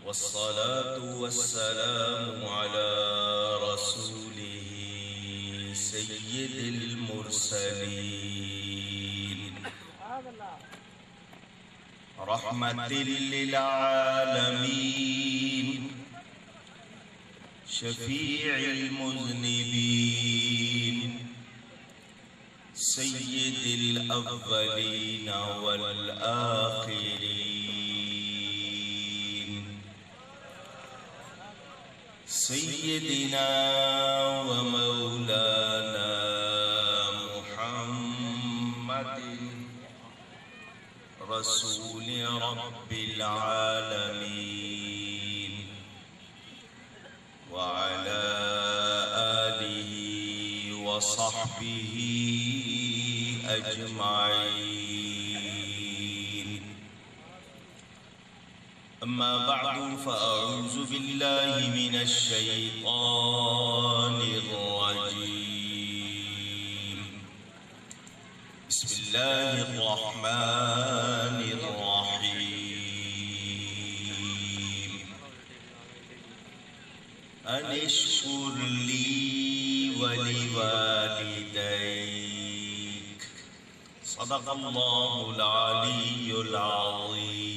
والصلاة والسلام على رسوله سيد المرسلين رحمة للعالمين شفيع المذنبين سيد الأولين والآخرين سيدنا ومولانا محمد رسول رب العالمين وعلى آله وصحبه أجمعين. أما بعد فأعوذ بالله من الشيطان الرجيم. بسم الله الرحمن الرحيم. أن اشكر لي ولوالديك صدق الله العلی العظیم.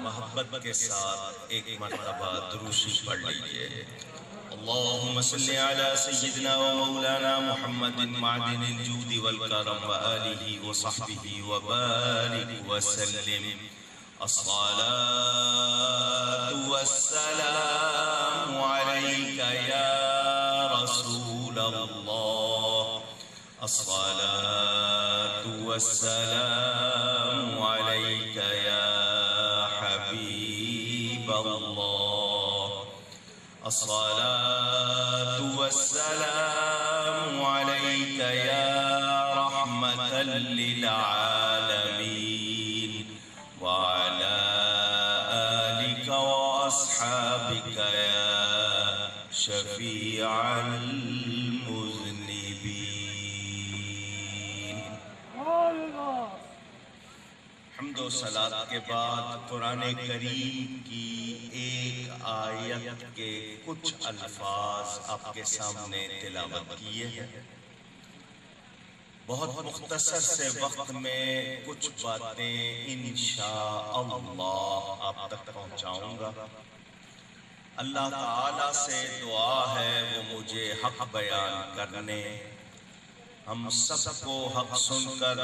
محبت کے ساتھ ایک مرتبہ درود شریف پڑھ لیجئے. اللهم صل على سيدنا ومولانا محمد معدن الجود والكرم وآله وصحبه وبارك وسلم. الصلاة والسلام عليك يا رسول الله. الصلاة والسلام عليك يا حبيب الله. الصلاة والسلام عليك يا رحمة للعالمين وعلى آلك وأصحابك يا شفيع المذنبين. حمد و صلاۃ کے بعد قرآن کریم کی ایک آیت کے کچھ الفاظ آپ کے سامنے تلاوت کیے ہیں. بہت مختصر سے وقت میں کچھ باتیں انشاءاللہ آپ تک پہنچاؤں گا. اللہ تعالیٰ سے دعا ہے وہ مجھے حق بیان کرنے، ہم سب کو حق سن کر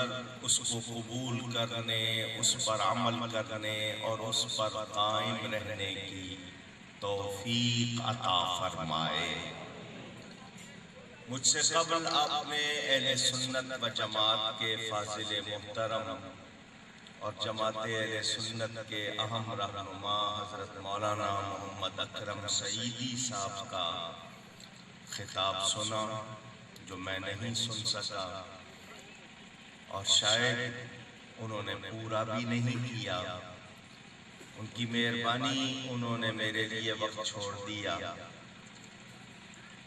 اس کو قبول کرنے، اس پر عمل کرنے اور اس پر قائم رہنے کی توفیق عطا فرمائے. مجھ سے قبل آپ نے اہل سنت و جماعت کے فاضل محترم اور جماعت اہل سنت کے اہم رہنما حضرت مولانا محمد اکرم سعیدی صاحب کا خطاب سنا جو میں نہیں سن سکا، اور شاید انہوں نے پورا بھی نہیں کیا. ان کی مہربانی، انہوں نے میرے لیے وقت چھوڑ دیا.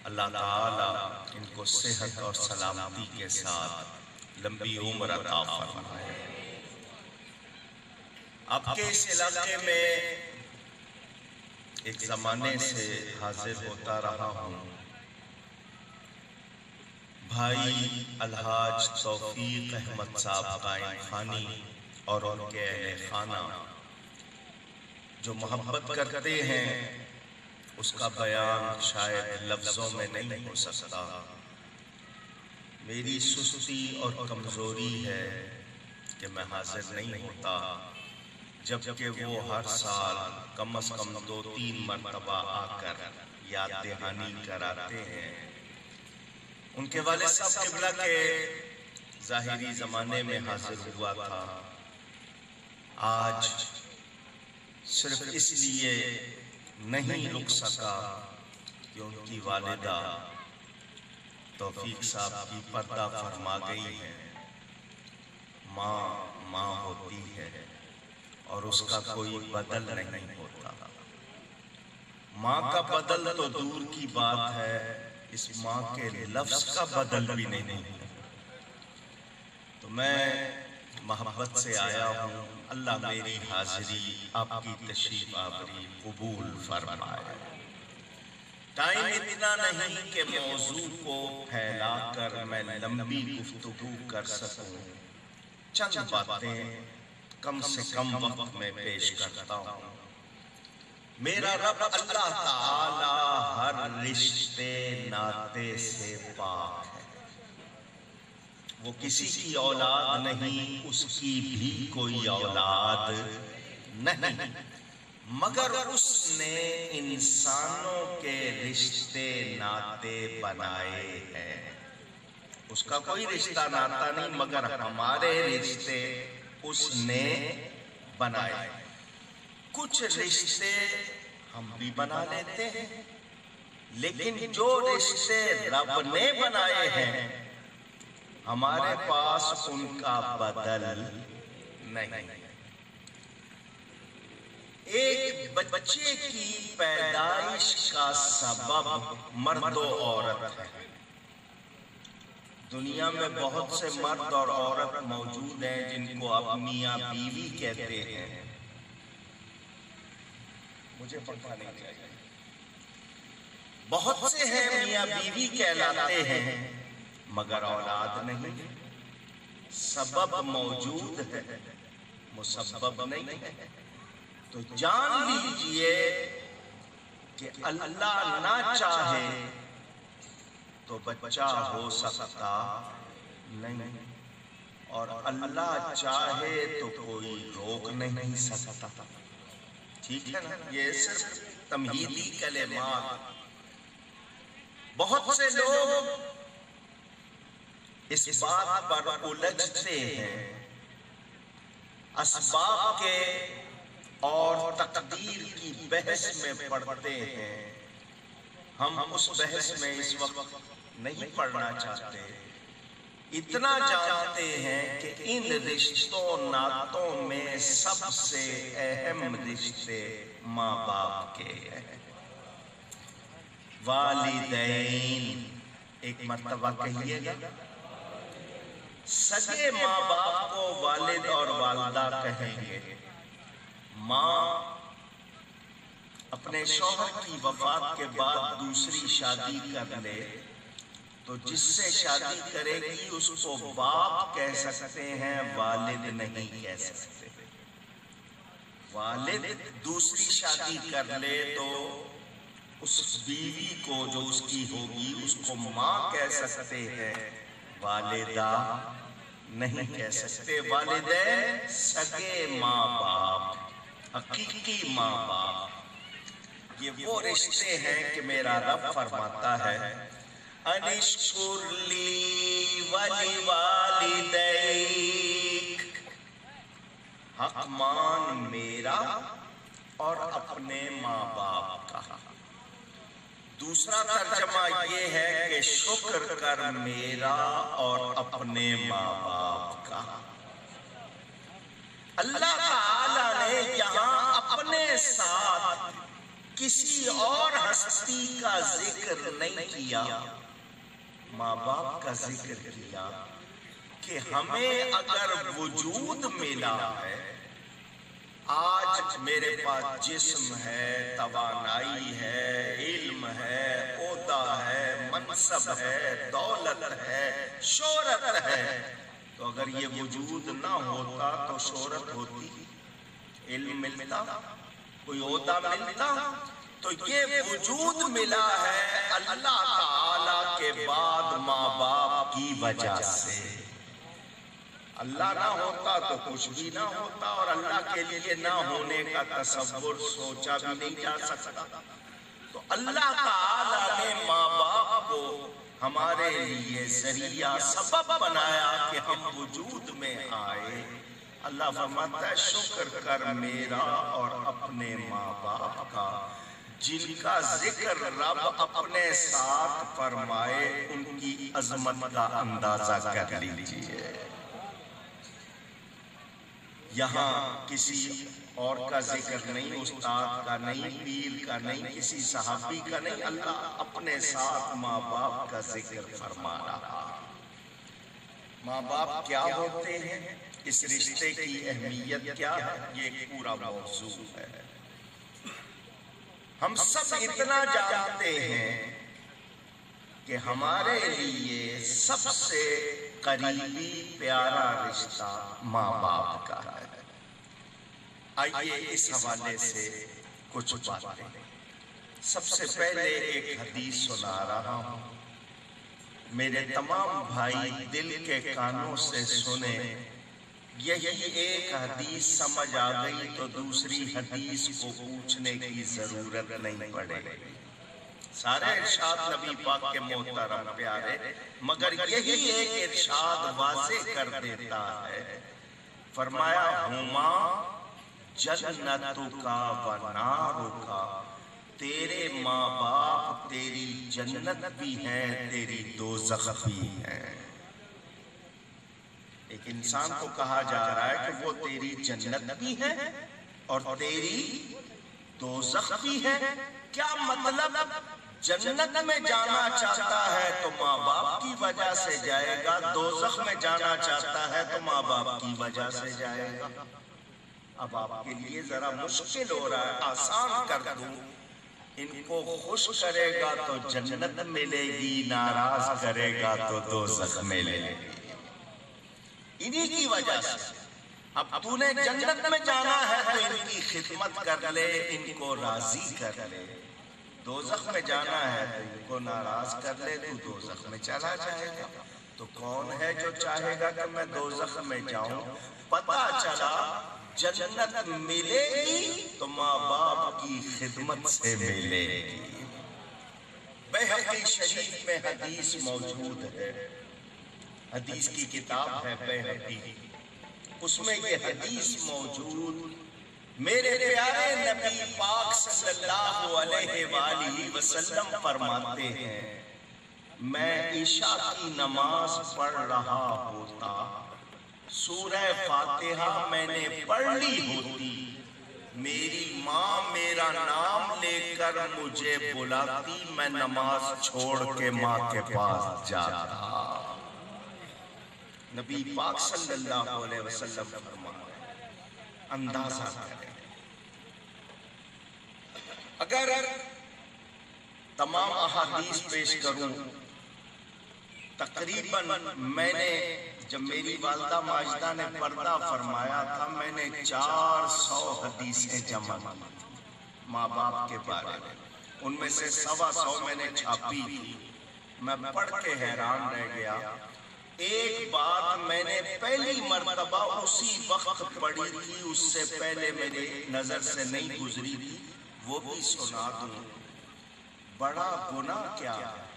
اللہ تعالیٰ ان کو صحت اور سلامتی کے ساتھ لمبی عمر عطا فرمائے. آپ کے اس علاقے میں ایک زمانے سے حاضر ہوتا رہا ہوں. بھائی الحاج توفیق احمد صاحب قائم خانی اور ان کے اہل خانہ جو محبت کرتے ہیں اس کا بیان شاید لفظوں میں نہیں ہو سکتا. میری سستی اور کمزوری ہے کہ میں حاضر نہیں ہوتا، جبکہ وہ ہر سال کم از کم 2-3 مرتبہ آ کر یاد دہانی کراتے ہیں. ان کے والد صاحب قبلہ کے ظاہری زمانے میں حاضر ہوا تھا. آج صرف اس لیے نہیں رک سکا کہ ان کی والدہ توفیق صاحب کی پردہ فرما گئی ہے. ماں ہوتی ہے اور اس کا کوئی بدل نہیں ہوتا. ماں کا بدل تو دور کی بات ہے، اس ماں کے لفظ کا بدل بھی نہیں. تو میں محبت سے آیا ہوں اللہ میری حاضری آپ کی تشریف آوری قبول فرمائے۔ ٹائم اتنا نہیں کہ موضوع کو پھیلا کر میں لمبی گفتگو کر سکوں، چند باتیں کم سے کم وقت میں پیش کرتا ہوں۔ میرا رب اللہ تعالی ہر رشتے ناطے سے پاک ہے، وہ کسی کی اولاد نہیں، اس کی بھی کوئی اولاد نہیں، مگر اس نے انسانوں کے رشتے ناطے بنائے ہیں۔ اس کا کوئی رشتہ ناتا نہیں، مگر ہمارے رشتے اس نے بنائے۔ کچھ رشتے ہم بھی بنا لیتے ہیں، لیکن جو رشتے رب نے بنائے ہیں ہمارے پاس ان کا بدل نہیں۔ ایک بچے کی پیدائش کا سبب مرد و عورت ہے۔ دنیا میں بہت سے مرد اور عورت موجود ہیں جن کو آپ میاں بیوی کہتے ہیں۔ مجھے پنکھا نہیں چاہیے۔ بہت سے ہیں میاں بیوی کہلاتے ہیں مگر اولاد نہیں۔ سبب موجود ہے، مسبب نہیں ہے۔ تو جان لیجئے کہ اللہ نہ چاہے تو بچہ ہو سکتا نہیں، اور اللہ چاہے تو کوئی روک نہیں سکتا۔ ٹھیک ہے نا؟ یہ صرف تمہیدی کلمات۔ بہت سے لوگ اس بات پر الجھتے ہیں، اسباب کے اور تقدیر کی بحث میں پڑھتے ہیں۔ ہم اس بحث میں اس وقت نہیں پڑھنا چاہتے، اتنا جانتے ہیں کہ ان رشتوں ناتوں میں سب سے اہم رشتے ماں باپ کے ہیں۔ والدین، ایک مرتبہ کہیے گا، سگے ماں باپ کو والد اور والدہ کہیں گے۔ ماں اپنے شوہر کی وفات کے بعد دوسری شادی کر لے تو جس سے شادی کرے گی اس کو باپ کہہ سکتے ہیں، والد نہیں کہہ سکتے۔ والد دوسری شادی کر لے تو اس بیوی کو جو اس کی ہوگی اس کو ماں کہہ سکتے ہیں، والدہ نہیں کہہ سکتے۔ والدین سگے ماں باپ، حقیقی ماں باپ، یہ وہ رشتے ہیں کہ میرا رب فرماتا ہے انشکر لی ولی والدیک، حق مان میرا اور اپنے ماں باپ کا۔ دوسرا ترجمہ یہ ہے کہ شکر کر میرا اور اپنے ماں باپ کا۔ اللہ تعالی نے یہاں اپنے ساتھ کسی اور ہستی کا ذکر نہیں کیا، ماں باپ کا ذکر کیا کہ ہمیں اگر وجود ملا ہے، آج میرے پاس جسم ہے، توانائی ہے، علم ہے، عہدہ ہے، منصب ہے، دولت ہے، شہرت ہے، تو اگر یہ وجود نہ ہوتا تو شہرت ہوتی، علم ملتا، کوئی عہدہ ملتا، تو یہ وجود ملا ہے اللہ تعالی کے بعد ماں باپ کی وجہ سے۔ اللہ نہ ہوتا تو کچھ بھی نہ ہوتا، اور اللہ کے لیے نہ ہونے کا تصور سوچا بھی نہیں جا سکتا۔ تو اللہ تعالی نے ماں باپ کو ہمارے لیے ذریعہ سبب بنایا کہ ہم وجود میں آئے۔ اللہ فرماتا ہے شکر کر میرا اور اپنے ماں باپ کا، جن کا ذکر رب اپنے ساتھ فرمائے ان کی عظمت کا اندازہ کر لیجئے۔ یہاں کسی اور کا ذکر نہیں، استاد کا نہیں، پیر کا نہیں، کسی صحابی کا نہیں، اللہ اپنے ساتھ ماں باپ کا ذکر فرما رہا۔ ماں باپ کیا ہوتے ہیں؟ اس رشتے کی اہمیت کیا ہے، یہ ایک پورا موضوع ہے۔ ہم سب اتنا جانتے ہیں کہ ہمارے لیے سب سے قریبی پیارا رشتہ ماں باپ کا ہے۔ آئیے اس حوالے سے کچھ باتیں۔ سب سے پہلے ایک حدیث سنا رہا ہوں، میرے تمام بھائی دل کے کانوں سے سنیں۔ یہی ایک حدیث سمجھ آ گئی تو دوسری حدیث کو پوچھنے کی ضرورت نہیں پڑے گی۔ سارے ارشاد نبی پاک کے محترم پیارے، مگر یہی ایک ارشاد واضح کر دیتا ہے۔ فرمایا ہما جنتکا و نارکا، تیرے ماں باپ تیری جنت بھی ہیں، تیری دوزخ بھی ہیں۔ ایک انسان کو کہا جا رہا ہے کہ وہ تیری جنت بھی ہے اور تیری دوزخ بھی ہے۔ کیا مطلب؟ جنت میں جانا چاہتا ہے تو ماں باپ کی وجہ سے جائے گا، دوزخ میں جانا چاہتا ہے تو ماں باپ کی وجہ سے جائے گا۔ اب آپ کے لیے ذرا مشکل ہو رہا ہے، آسان کر دوں، ان کو خوش کرے گا تو جنت ملے گی، ناراض کرے گا تو دوزخ ملے گی۔ انہی کی وجہ سے اب تو نے جنت میں جانا ہے تو ان کی خدمت کر لے، ان کو راضی کر لے۔ دوزخ میں جانا ہے تو ان کو ناراض کر لے، تو دوزخ میں چلا جائے گا۔ تو کون ہے جو چاہے گا کہ میں دوزخ میں جاؤں؟ پتہ چلا جنت ملے گی تو ماں باپ کی خدمت سے ملے گی۔ بیہقی شریف میں حدیث موجود ہے، حدیث کی کتاب ہے بیہقی، اس میں یہ حدیث موجود۔ میرے پیارے نبی پاک صلی اللہ علیہ وآلہ وسلم فرماتے ہیں، میں عشاء کی نماز پڑھ رہا ہوتا، سورہ فاتحہ میں نے پڑھ لی ہوتی، میری ماں میرا نام لے کر مجھے بلاتی، میں نماز چھوڑ کے ماں کے پاس جاتا۔ نبی پاک صلی اللہ علیہ وسلم فرماتے ہیں، اندازہ کریں اگر تمام احادیث پیش کروں، تقریباً میں نے جب میری والدہ ماجدہ نے پردہ فرمایا تھا، میں نے 400 حدیثیں جمع کی تھی ماں باپ کے بارے میں، ان میں سے 125 میں نے چھاپی تھی۔ میں پڑھ کے حیران رہ گیا۔ ایک بات میں نے پہلی مرتبہ اسی وقت پڑھی تھی، اس سے پہلے میری نظر سے نہیں گزری تھی، وہ بھی سنا دوں۔ بڑا گناہ کیا ہے؟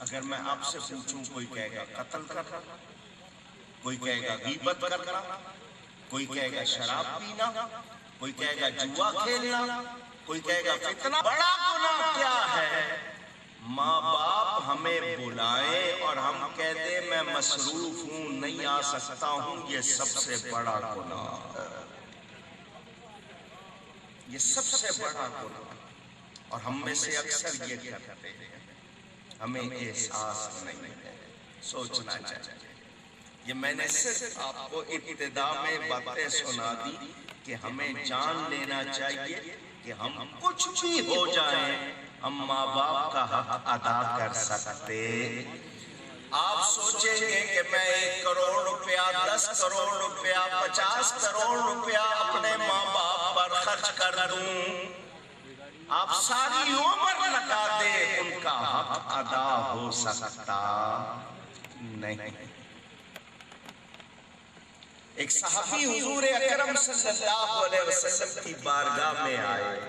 اگر میں آپ سے پوچھوں، کوئی کہے گا قتل کرنا، کوئی کہے گا غیبت کرنا، کوئی کہے گا شراب پینا، کوئی کہے گا جوا کھیلنا، کوئی کہے گا فتنہ۔ بڑا گناہ کیا ہے؟ ماں باپ ہمیں بلائیں اور ہم کہتے میں مصروف ہوں، نہیں آ سکتا ہوں، یہ سب سے بڑا گناہ ہے، یہ سب سے بڑا گناہ۔ اور ہم میں سے اکثر یہ کرتے ہیں، ہمیں احساس نہیں ہے، سوچنا چاہیے۔ یہ میں نے صرف آپ کو ابتدا میں باتیں سنا دی کہ ہمیں جان لینا چاہیے کہ ہم کچھ بھی ہو جائیں، ہم ماں باپ کا حق ادا کر سکتے۔ آپ سوچیں گے کہ میں 1 کروڑ روپیہ، 10 کروڑ روپیہ، 50 کروڑ روپیہ اپنے ماں باپ پر خرچ کر دوں، آپ ساری عمر لگا دیں، ان کا حق ادا ہو سکتا نہیں۔ ایک صحابی حضور اکرم صلی اللہ علیہ وسلم کی بارگاہ میں آئے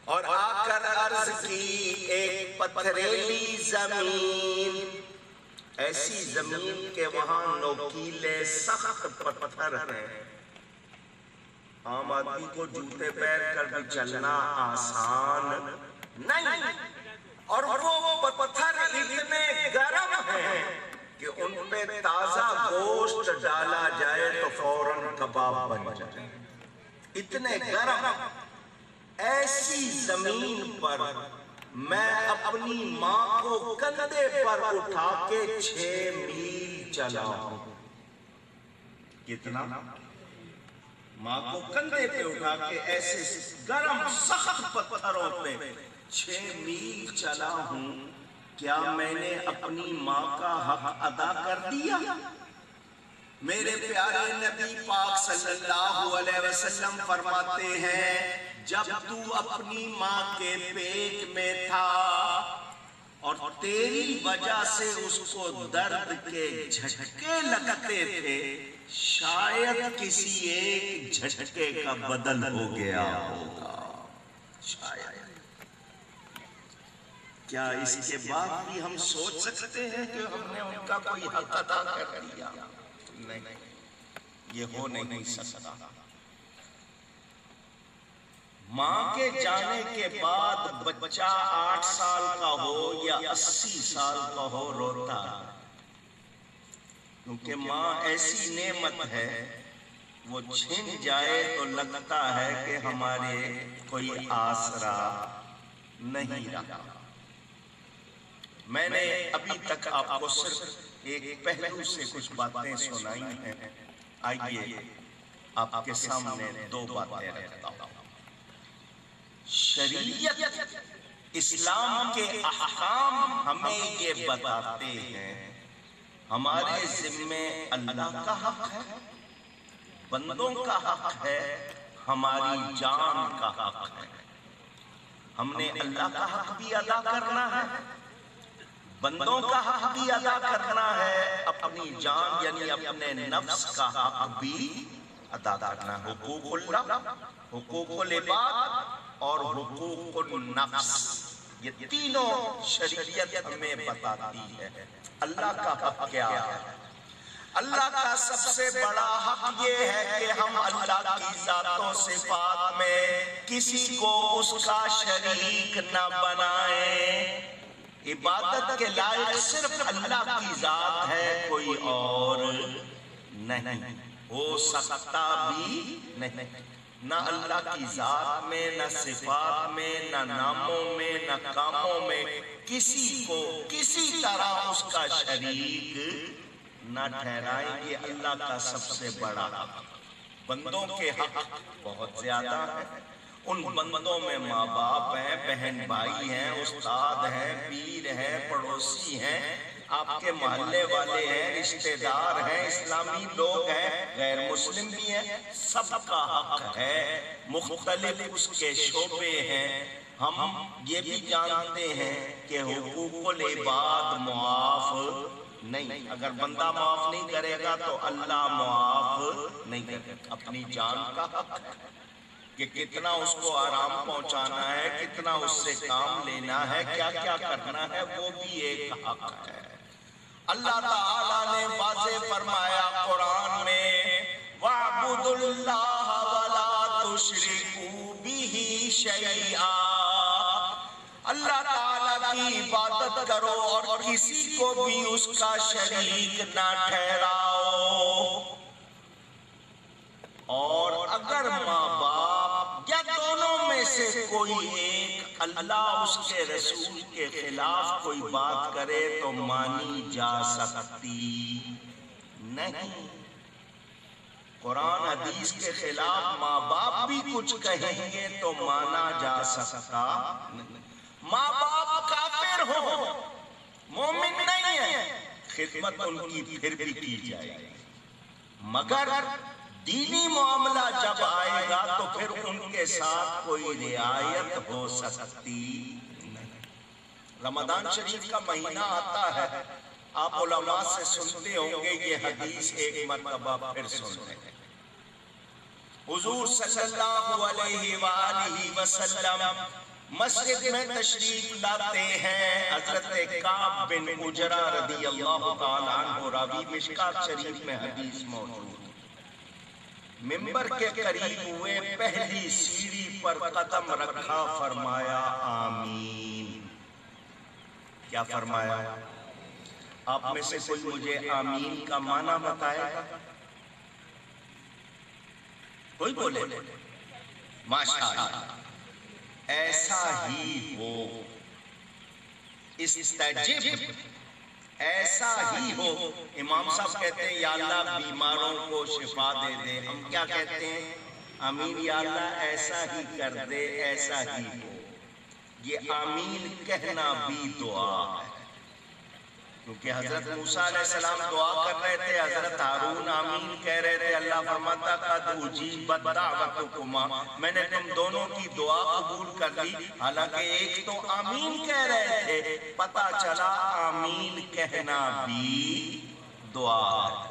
اور آ کر عرض کی، ایک پتھریلی زمین، ایسی زمین کہ وہاں نوکیلے سخت پتھر ہیں، عام آدمی کو جوتے پیر کر بھی چلنا آسان نہیں، اور وہ پتھر اتنے گرم ہیں کہ ان پہ تازہ گوشت ڈالا جائے تو فوراً کباب بن جائے، اتنے گرم۔ ایسی زمین پر میں اپنی ماں کو کندھے پر اٹھا کے 6 میل چلا ہوں. کتنا؟ ماں کو کندھے پہ اٹھا کے ایسے گرم سخت پتھروں پہ 6 میل چلا ہوں. کیا میں نے اپنی ماں کا حق ادا کر دیا؟ میرے پیارے نبی پاک صلی اللہ علیہ وسلم فرماتے ہیں جب تو اپنی ماں کے پیٹ میں تھا اور تیری وجہ سے اس کو درد کے جھٹکے لگتے تھے، شاید کسی ایک جھٹکے کا بدل ہو گیا ہوگا. شاید. کیا اس کے بعد بھی ہم سوچ سکتے ہیں کہ ہم نے ان کا کوئی حق ادا کر دیا؟ نہیں، یہ ہو نہیں سکتا. ماں کے جانے کے بعد بچہ 8 سال کا ہو یا 80 سال کا ہو روتا ہے، کیونکہ ماں ایسی نعمت ہے وہ چھن جائے تو لگتا ہے کہ ہمارے کوئی آسرا نہیں رہا. میں نے ابھی تک آپ کو صرف ایک پہلو سے کچھ باتیں سنائی ہیں. آئیے آپ کے سامنے 2 باتیں رکھتا ہوں. شریعت اسلام کے احکام ہمیں یہ بتاتے ہیں ہمارے ذمے اللہ کا حق ہے، بندوں کا حق ہے، ہماری جان کا حق ہے. ہم نے اللہ کا حق بھی ادا کرنا ہے، بندوں کا حق بھی ادا کرنا ہے، اپنی جان یعنی اپنے نفس کا حق بھی ادا کرنا ہے. حقوق اللہ، حقوق العباد اور حقوق النفس، یہ تینوں شریعت ہمیں بتاتی ہے. اللہ کا حق کیا ہے؟ اللہ کا سب سے بڑا حق یہ ہے کہ ہم اللہ کی ذات و صفات میں کسی کو اس کا شریک نہ بنائیں. عبادت کے لائق صرف اللہ کی ذات ہے، کوئی اور نہیں ہو سکتا بھی نہیں. نہ اللہ کی ذات میں، نہ صفات میں، نہ ناموں میں، نہ کاموں میں کسی کو کسی طرح اس کا شریک نہ ٹھہرائیں. یہ اللہ کا سب سے بڑا حق. بندوں کے حق بہت زیادہ ہے. ان بندوں میں ماں باپ ہیں، بہن بھائی ہیں، استاد ہیں، پیر ہیں، پڑوسی ہیں، آپ کے محلے والے ہیں، رشتہ دار ہیں، اسلامی لوگ ہیں، غیر مسلم بھی ہیں. سب کا حق ہے. مختلف اس کے شعبے ہیں. ہم یہ بھی جانتے ہیں کہ حقوق العباد معاف نہیں. اگر بندہ معاف نہیں کرے گا تو اللہ معاف نہیں کرے گا. اپنی جان کا حق ہے کہ کتنا اس کو آرام پہنچانا ہے، کتنا اس سے کام لینا ہے، کیا کیا کرنا ہے، وہ بھی ایک حق ہے. اللہ تعالیٰ نے واضح فرمایا قرآن میں وَاعْبُدُوا اللَّهَ وَلَا تُشْرِكُوا بِهِ شَيْئًا. اللہ تعالیٰ کی عبادت کرو اور کسی کو بھی اس کا شریک نہ ٹھہراؤ. اور اگر ماں باپ یا دونوں میں سے کوئی ایک اللہ اس کے رسول کے خلاف کوئی بات کرے تو مانی جا سکتی نہیں. قرآن حدیث کے خلاف ماں باپ بھی کچھ کہیں گے تو مانا جا سکتا نہیں. ماں باپ کافر ہو، مومن نہیں ہے، خدمت ان کی پھر بھی کی جائے گی. مگر دینی معاملہ جب آئے گا تو پھر ان کے ساتھ کوئی رعایت ہو سکتی نہیں. رمضان شریف کا مہینہ آتا ہے، آپ علماء سے سنتے ہوں گے یہ حدیث ایک مرتبہ پھر سنتے ہیں. حضور صلی اللہ علیہ وآلہ وسلم مسجد میں تشریف لاتے ہیں. حضرت کعب بن عجرہ رضی اللہ تعالیٰ عنہ راوی، مشکات شریف میں حدیث موجود. منبر کے قریب ہوئے، پہلی سیڑھی پر قدم رکھا، فرمایا آمین. کیا فرمایا؟ آپ میں سے کوئی مجھے آمین کا معنی بتائے گا؟ کوئی بولے؟ ماشاءاللہ، ایسا ہی ہو. استجب، ایسا ہی ہو. امام صاحب کہتے ہیں یا اللہ بیماروں کو شفا دے دے. ہم کیا کہتے ہیں؟ آمین یا اللہ ایسا ہی کر دے، ایسا ہی ہو. یہ آمین کہنا بھی دعا ہے، کیونکہ حضرت موسیٰ علیہ السلام دعا کر رہے تھے، حضرت ہارون آمین کہہ رہے تھے. اللہ فرماتا قد اجیبت دعوتکما، میں نے تم دونوں کی دعا قبول کر لی. حالانکہ ایک تو آمین کہہ رہے تھے، پتہ چلا آمین کہنا بھی دعا ہے.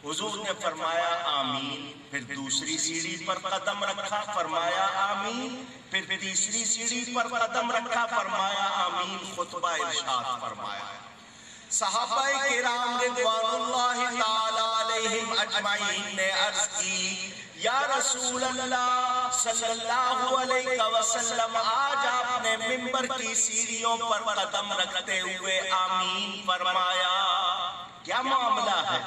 حضور نے فرمایا آمین، پھر دوسری سیڑھی پر قدم رکھا، فرمایا آمین، پھر تیسری سیڑھی پر قدم رکھا، فرمایا آمین، خطبہ ارشاد فرمایا. صحابہ کرام رضوان اللہ تعالی علیہم اجمعین نے عرض کی یا رسول اللہ صلی اللہ علیہ وسلم، آج آپ نے منبر کی سیڑھیوں پر قدم رکھتے ہوئے آمین فرمایا، کیا معاملہ ہے؟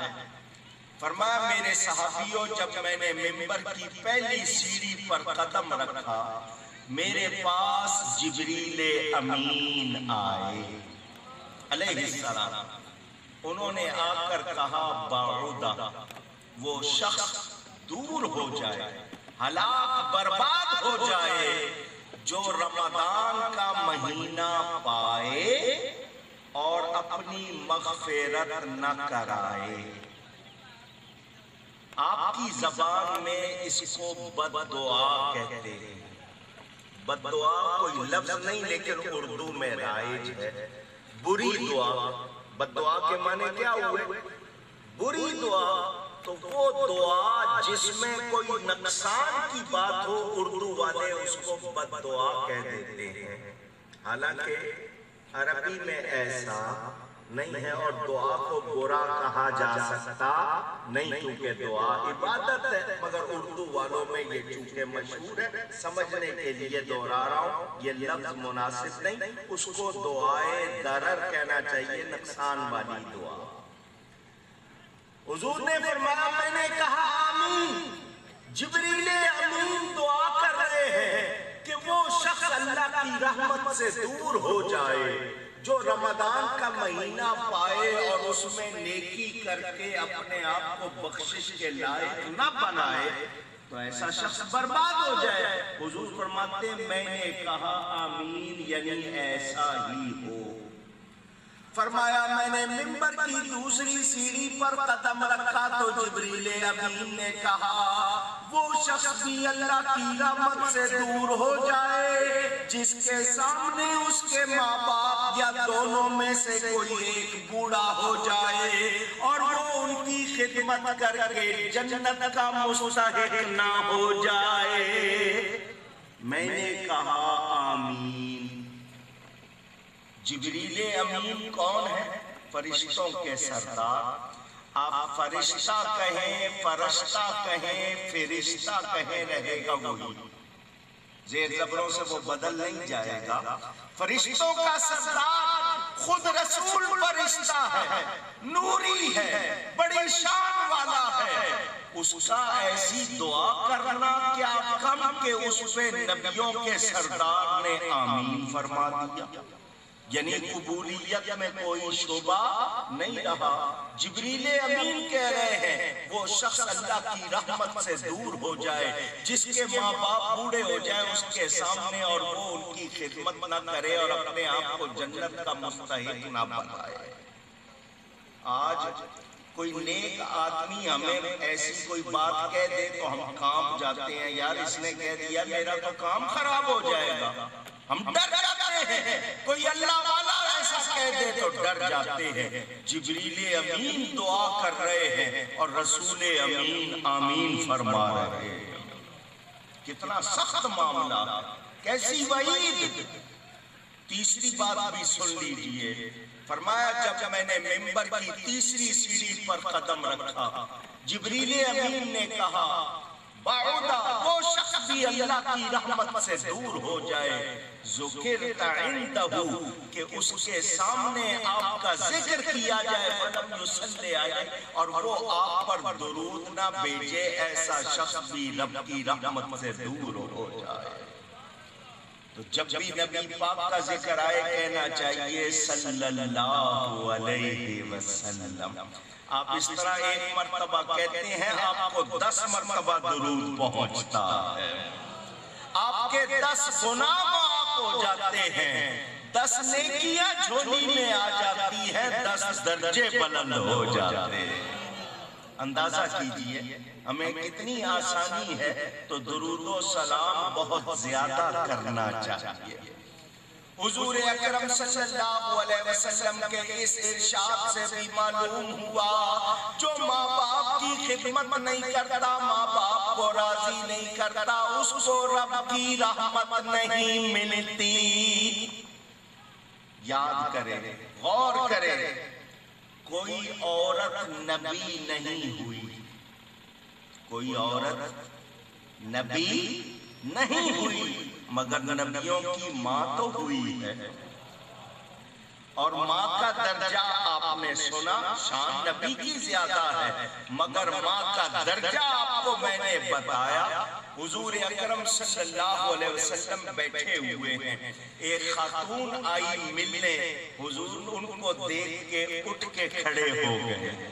فرمایا میرے صحابیوں، جب میں نے منبر کی پہلی سیڑھی پر قدم رکھا میرے پاس جبریل امین آئے علیہ السلام. انہوں نے آ کر کہا بعودا، وہ شخص دور ہو جائے، ہلاک برباد ہو جائے جو رمضان کا مہینہ پائے اور اپنی مغفرت نہ کرائے. آپ کی زبان میں اس کو بد دعا کہتے ہیں. بد دعا کوئی لفظ نہیں لیکن اردو میں رائج ہے. بری دعا، بد دعا کے معنی کیا ہوئے؟ بری دعا. تو وہ دعا جس میں کوئی نقصان کی بات ہو، اردو والے اس کو بد دعا کہہ دیتے ہیں. حالانکہ عربی میں ایسا نہیں ہے اور دعا کو برا کہا جا سکتا نہیں، کیونکہ دعا عبادت ہے. مگر اردو والوں میں یہ چونکہ مشہور ہے، سمجھنے کے لیے دوہرا رہا ہوں، یہ لفظ مناسب نہیں. اس کو دعائے ضرر کہنا چاہیے، نقصان والی دعا. حضور نے فرمایا میں نے کہا آمین، جبریل امین دعا کر رہے ہیں کہ وہ شخص اللہ کی رحمت سے دور ہو جائے جو رمضان کا مہینہ پائے اور اس میں نیکی کر کے اپنے آپ کو بخشش کے لائق نہ بنائے، تو ایسا شخص برباد ہو جائے. حضور فرماتے ہیں میں نے کہا آمین یعنی ایسا ہی ہو. فرمایا میں نے منبر کی دوسری سیڑھی پر قدم رکھا تو جبریل امین نے کہا وہ شخص بھی اللہ کی رحمت سے دور ہو جائے جس کے سامنے اس کے ماں باپ یا دونوں میں سے کوئی ایک بوڑھا ہو جائے اور وہ ان کی خدمت کر کے جنت کا مستحق نہ ہو جائے. میں نے کہا آمین. جبریل امین کون ہے؟ فرشتوں کے سردار. آپ فرشتہ کہیں، فرشتہ کہیں، فرشتہ کہیں، رہے گا وہی، زیر زبروں سے وہ بدل نہیں جائے گا. فرشتوں کا سردار خود رسول فرشتہ ہے، نوری ہے، بڑی شان والا ہے. اس کا ایسی دعا کرنا کیا کم کہ اس پہ نبیوں کے سردار نے آمین فرما دیا، یعنی قبولیت میں کوئی شبہ نہیں رہا. جبریل امین کہہ رہے ہیں وہ شخص اللہ کی رحمت سے دور ہو جائے جس کے ماں باپ بوڑھے ہو جائیں اس کے سامنے اور وہ ان کی خدمت نہ کرے اور اپنے آپ کو جنت کا مستحق نہ بنائے. آج کوئی نیک آدمی ہمیں ایسی کوئی بات کہہ دے تو ہم کانپ جاتے ہیں، یار اس نے کہہ دیا میرا تو کام خراب ہو جائے گا. ہم ڈر جاتے ہیں. کوئی اللہ والا ایسا کہہ دے تو ڈر جاتے ہیں. جبریل امین دعا کر رہے ہیں اور رسول امین آمین فرما رہے ہیں. کتنا سخت معاملہ، کیسی وعید. تیسری بات بھی سن لیجئے. فرمایا جب میں نے منبر کی تیسری سیڑھی پر قدم رکھا جبریل امین نے کہا بعودا، وہ شخص بھی اللہ کی رحمت سے دور ہو جائے ذکرت عندہ، کہ اس کے سامنے آپ کا ذکر کیا جائے فلم یصلی علیہ، اور وہ آپ پر درود نہ بھیجے، ایسا شخص بھی رب کی رحمت سے دور ہو جائے. تو جب بھی نبی پاک کا ذکر آئے کہنا چاہیے صلی اللہ علیہ وسلم. آپ اس طرح ایک مرتبہ کہتے ہیں آپ کو 10 مرتبہ درود پہنچتا ہے. آپ کے 10 گناہ معاف ہو جاتے ہیں، 10 نیکیاں جھولی میں آ جاتی ہیں، 10 درجے بلند ہو جاتے ہیں. اندازہ کیجئے ہمیں کتنی آسانی ہے. تو درود و سلام بہت زیادہ کرنا چاہیے. حضور اکرم صلی اللہ علیہ وسلم کے اس ارشاد سے بھی معلوم ہوا جو ماں باپ کی خدمت نہیں کرتا، ماں باپ کو راضی نہیں کرتا، اس کو رب کی رحمت نہیں ملتی. یاد کریں، غور کریں، کوئی عورت نبی نہیں ہوئی، کوئی عورت نبی نہیں ہوئی، مگر نبیوں کی ماں تو ہوئی ہے. اور ماں کا درجہ آپ نے سنا، شان نبی کی زیادہ ہے، مگر ماں کا درجہ آپ کو میں نے بتایا. حضور اکرم صلی اللہ علیہ وسلم بیٹھے ہوئے ہیں، ایک خاتون آئی ملنے، حضور ان کو دیکھ کے اٹھ کے کھڑے ہو گئے.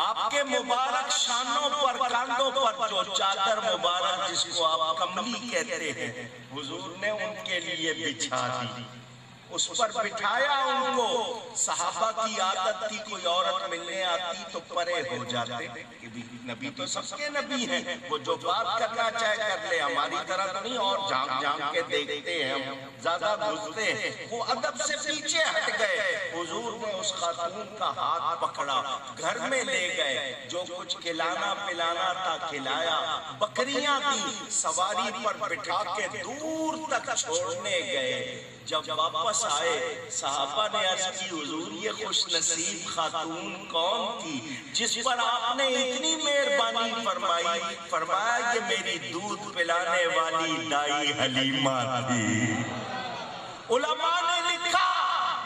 آپ کے مبارک شانوں پر، کاندھوں پر جو چادر مبارک جس کو آپ کملی کہتے ہیں، حضور نے ان کے لیے بچھا دی، اس پر بٹھایا ان کو. صحابہ کی عادت تھی کوئی عورت ملنے آتی تو پرے ہو جاتے کہ نبی تو سب کے نبی ہیں، وہ جو بات کرنا چاہے کر لے، ہماری طرح تو نہیں. اور جھانک جھانک کے دیکھتے ہیں، ہم زیادہ گھستے ہیں. وہ ادب سے پیچھے ہٹ گئے. حضور نے اس خاتون کا ہاتھ پکڑا، گھر میں لے گئے، جو کچھ کھلانا پلانا تھا کھلایا. بکریاں تھیں، سواری پر بٹھا کے دور تک چھوڑنے گئے. جب واپس آئے صحابہ نے عرض کی حضور یہ خوش نصیب خاتون کون تھی جس پر آپ نے اتنی مہربانی فرمائی؟ فرمایا کہ میری دودھ پلانے والی دائی حلیمہ تھی. علماء نے لکھا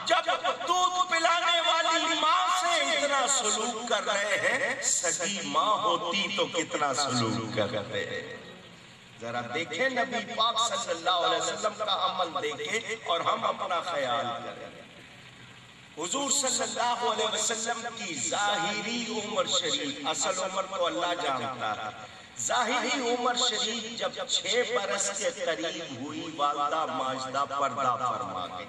جب دودھ پلانے والی ماں سے اتنا سلوک کر رہے ہیں، سگی ماں ہوتی تو کتنا سلوک کرتے ہیں. ذرا دیکھیں نبی پاک صلی اللہ علیہ وسلم کا عمل دیکھیں اور ہم اپنا خیال کریں. حضور صلی اللہ علیہ وسلم کی ظاہری عمر شریف، اصل عمر تو اللہ جانتا ہے، ظاہری عمر شریف جب 6 برس کے قریب ہوئی، والدہ ماجدہ پردہ فرما گئی.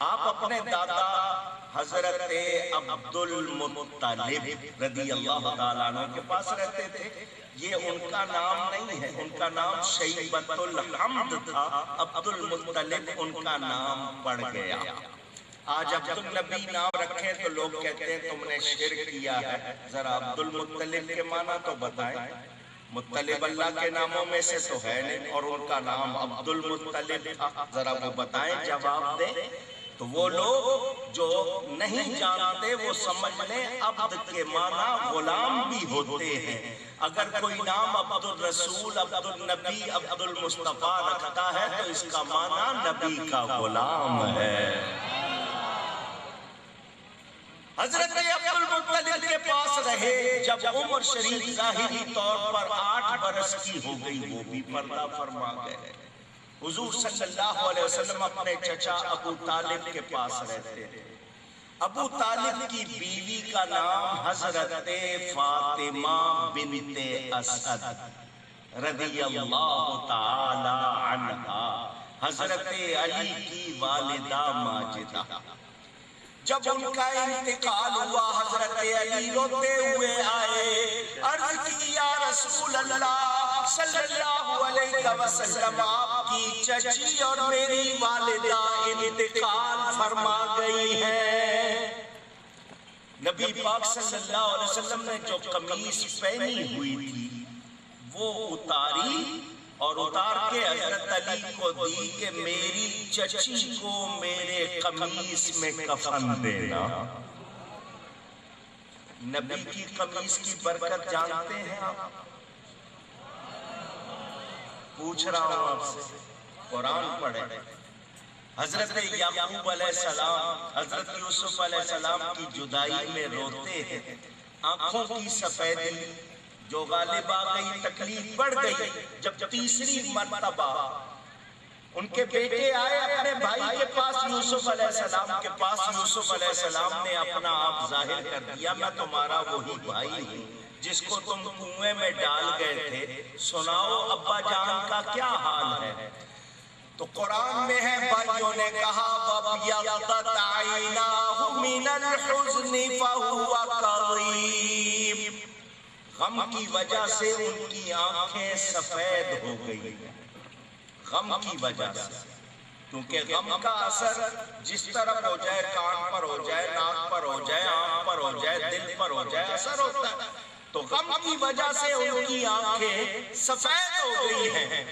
آپ اپنے دادا حضرت عبد المطلب رضی اللہ تعالیٰ عنہ کے پاس رہتے تھے. یہ ان کا نام نہیں ہے، ان کا نام شیبۃ الحمد تھا. عبد المطلب ان کا نام پڑ گیا. آج عبد النبی نام رکھیں تو لوگ کہتے ہیں تم نے شرک کیا ہے. ذرا عبد المطلب کے معنی تو بتائیں. مطلب اللہ کے ناموں میں سے تو ہے نہیں، اور ان کا نام عبد المطلب تھا. ذرا وہ بتائیں، جواب دیں. تو وہ لوگ جو نہیں جانتے وہ سمجھ لیں عبد کے معنی غلام بھی ہوتے ہیں. اگر کوئی نام عبد الرسول، عبد النبی، عبد المصطفیٰ رکھتا ہے تو اس کا معنی نبی کا غلام ہے. حضرت عبد المطلب کے پاس رہے. جب عمر شریف ظاہری طور پر 8 برس کی ہو گئی، وہ بھی پردہ فرما گئے. حضور صلی اللہ علیہ وسلم اپنے چچا ابو طالب کے پاس رہتے تھے. ابو طالب کی بیوی کا نام حضرت فاطمہ بنت اسد رضی اللہ تعالی عنہا، حضرت علی کی والدہ ماجدہ. جب ان کا انتقال ہوا حضرت علی روتے ہوئے آئے، عرض کی یا رسول اللہ صلی اللہ علیہ وسلم، آپ کی چچی اور میری والدہ انتقال فرما گئی ہیں. نبی پاک صلی اللہ علیہ وسلم نے جو قمیص پہنی ہوئی تھی وہ اتاری اور اتار کے حضرت علی کو دی کہ میری چچی کو میرے قمیص میں کفن دینا. نبی کی قمیص کی برکت جانتے ہیں آپ؟ پوچھ رہا ہوں آپ سے، قرآن پڑھیں. حضرت یعقوب علیہ السلام حضرت یوسف علیہ السلام کی جدائی میں روتے ہیں. آنکھوں کی سفیدی جو غالب آ گئی، تکلیف بڑھ گئی. جب تیسری مرتبہ ان کے بیٹے آئے اپنے بھائی کے پاس، یوسف علیہ السلام کے پاس. یوسف علیہ السلام نے اپنا آپ ظاہر کر دیا، میں تمہارا وہی بھائی ہوں جس کو تم کنویں میں ڈال گئے تھے. سناؤ ابا جان کا کیا حال ہے؟ تو قرآن میں ہے بھائیوں نے کہا وَبْيَضَّتْ عَيْنَاهُ مِنَ الْحُزْنِ فَهُوَ كَظِيمٌ. غم کی وجہ سے ان کی آنکھیں سفید ہو گئی، غم کی وجہ سے. کیونکہ غم کا اثر جس طرف ہو جائے، کان پر ہو جائے، ناک پر ہو جائے، آنکھ پر ہو جائے، دل پر ہو جائے، اثر ہوتا ہے. تو غم کی وجہ سے ان کی آنکھیں سفید ہو گئی ہیں.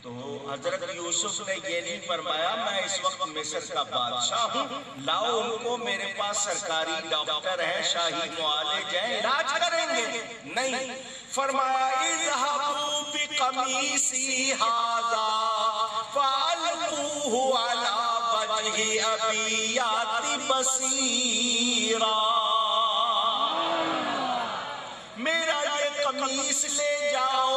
تو حضرت یوسف نے یہ نہیں فرمایا میں اس وقت مصر کا بادشاہ ہوں، لاؤ ان کو میرے پاس سرکاری ڈاکٹر ہیں، شاہی معالج ہیں، علاج کریں گے. نہیں، فرمایا اذهبوا بقمیصی ھذا فألقوه على وجه أبي يأت بصیرا. میرا یہ قمیص لے جاؤ،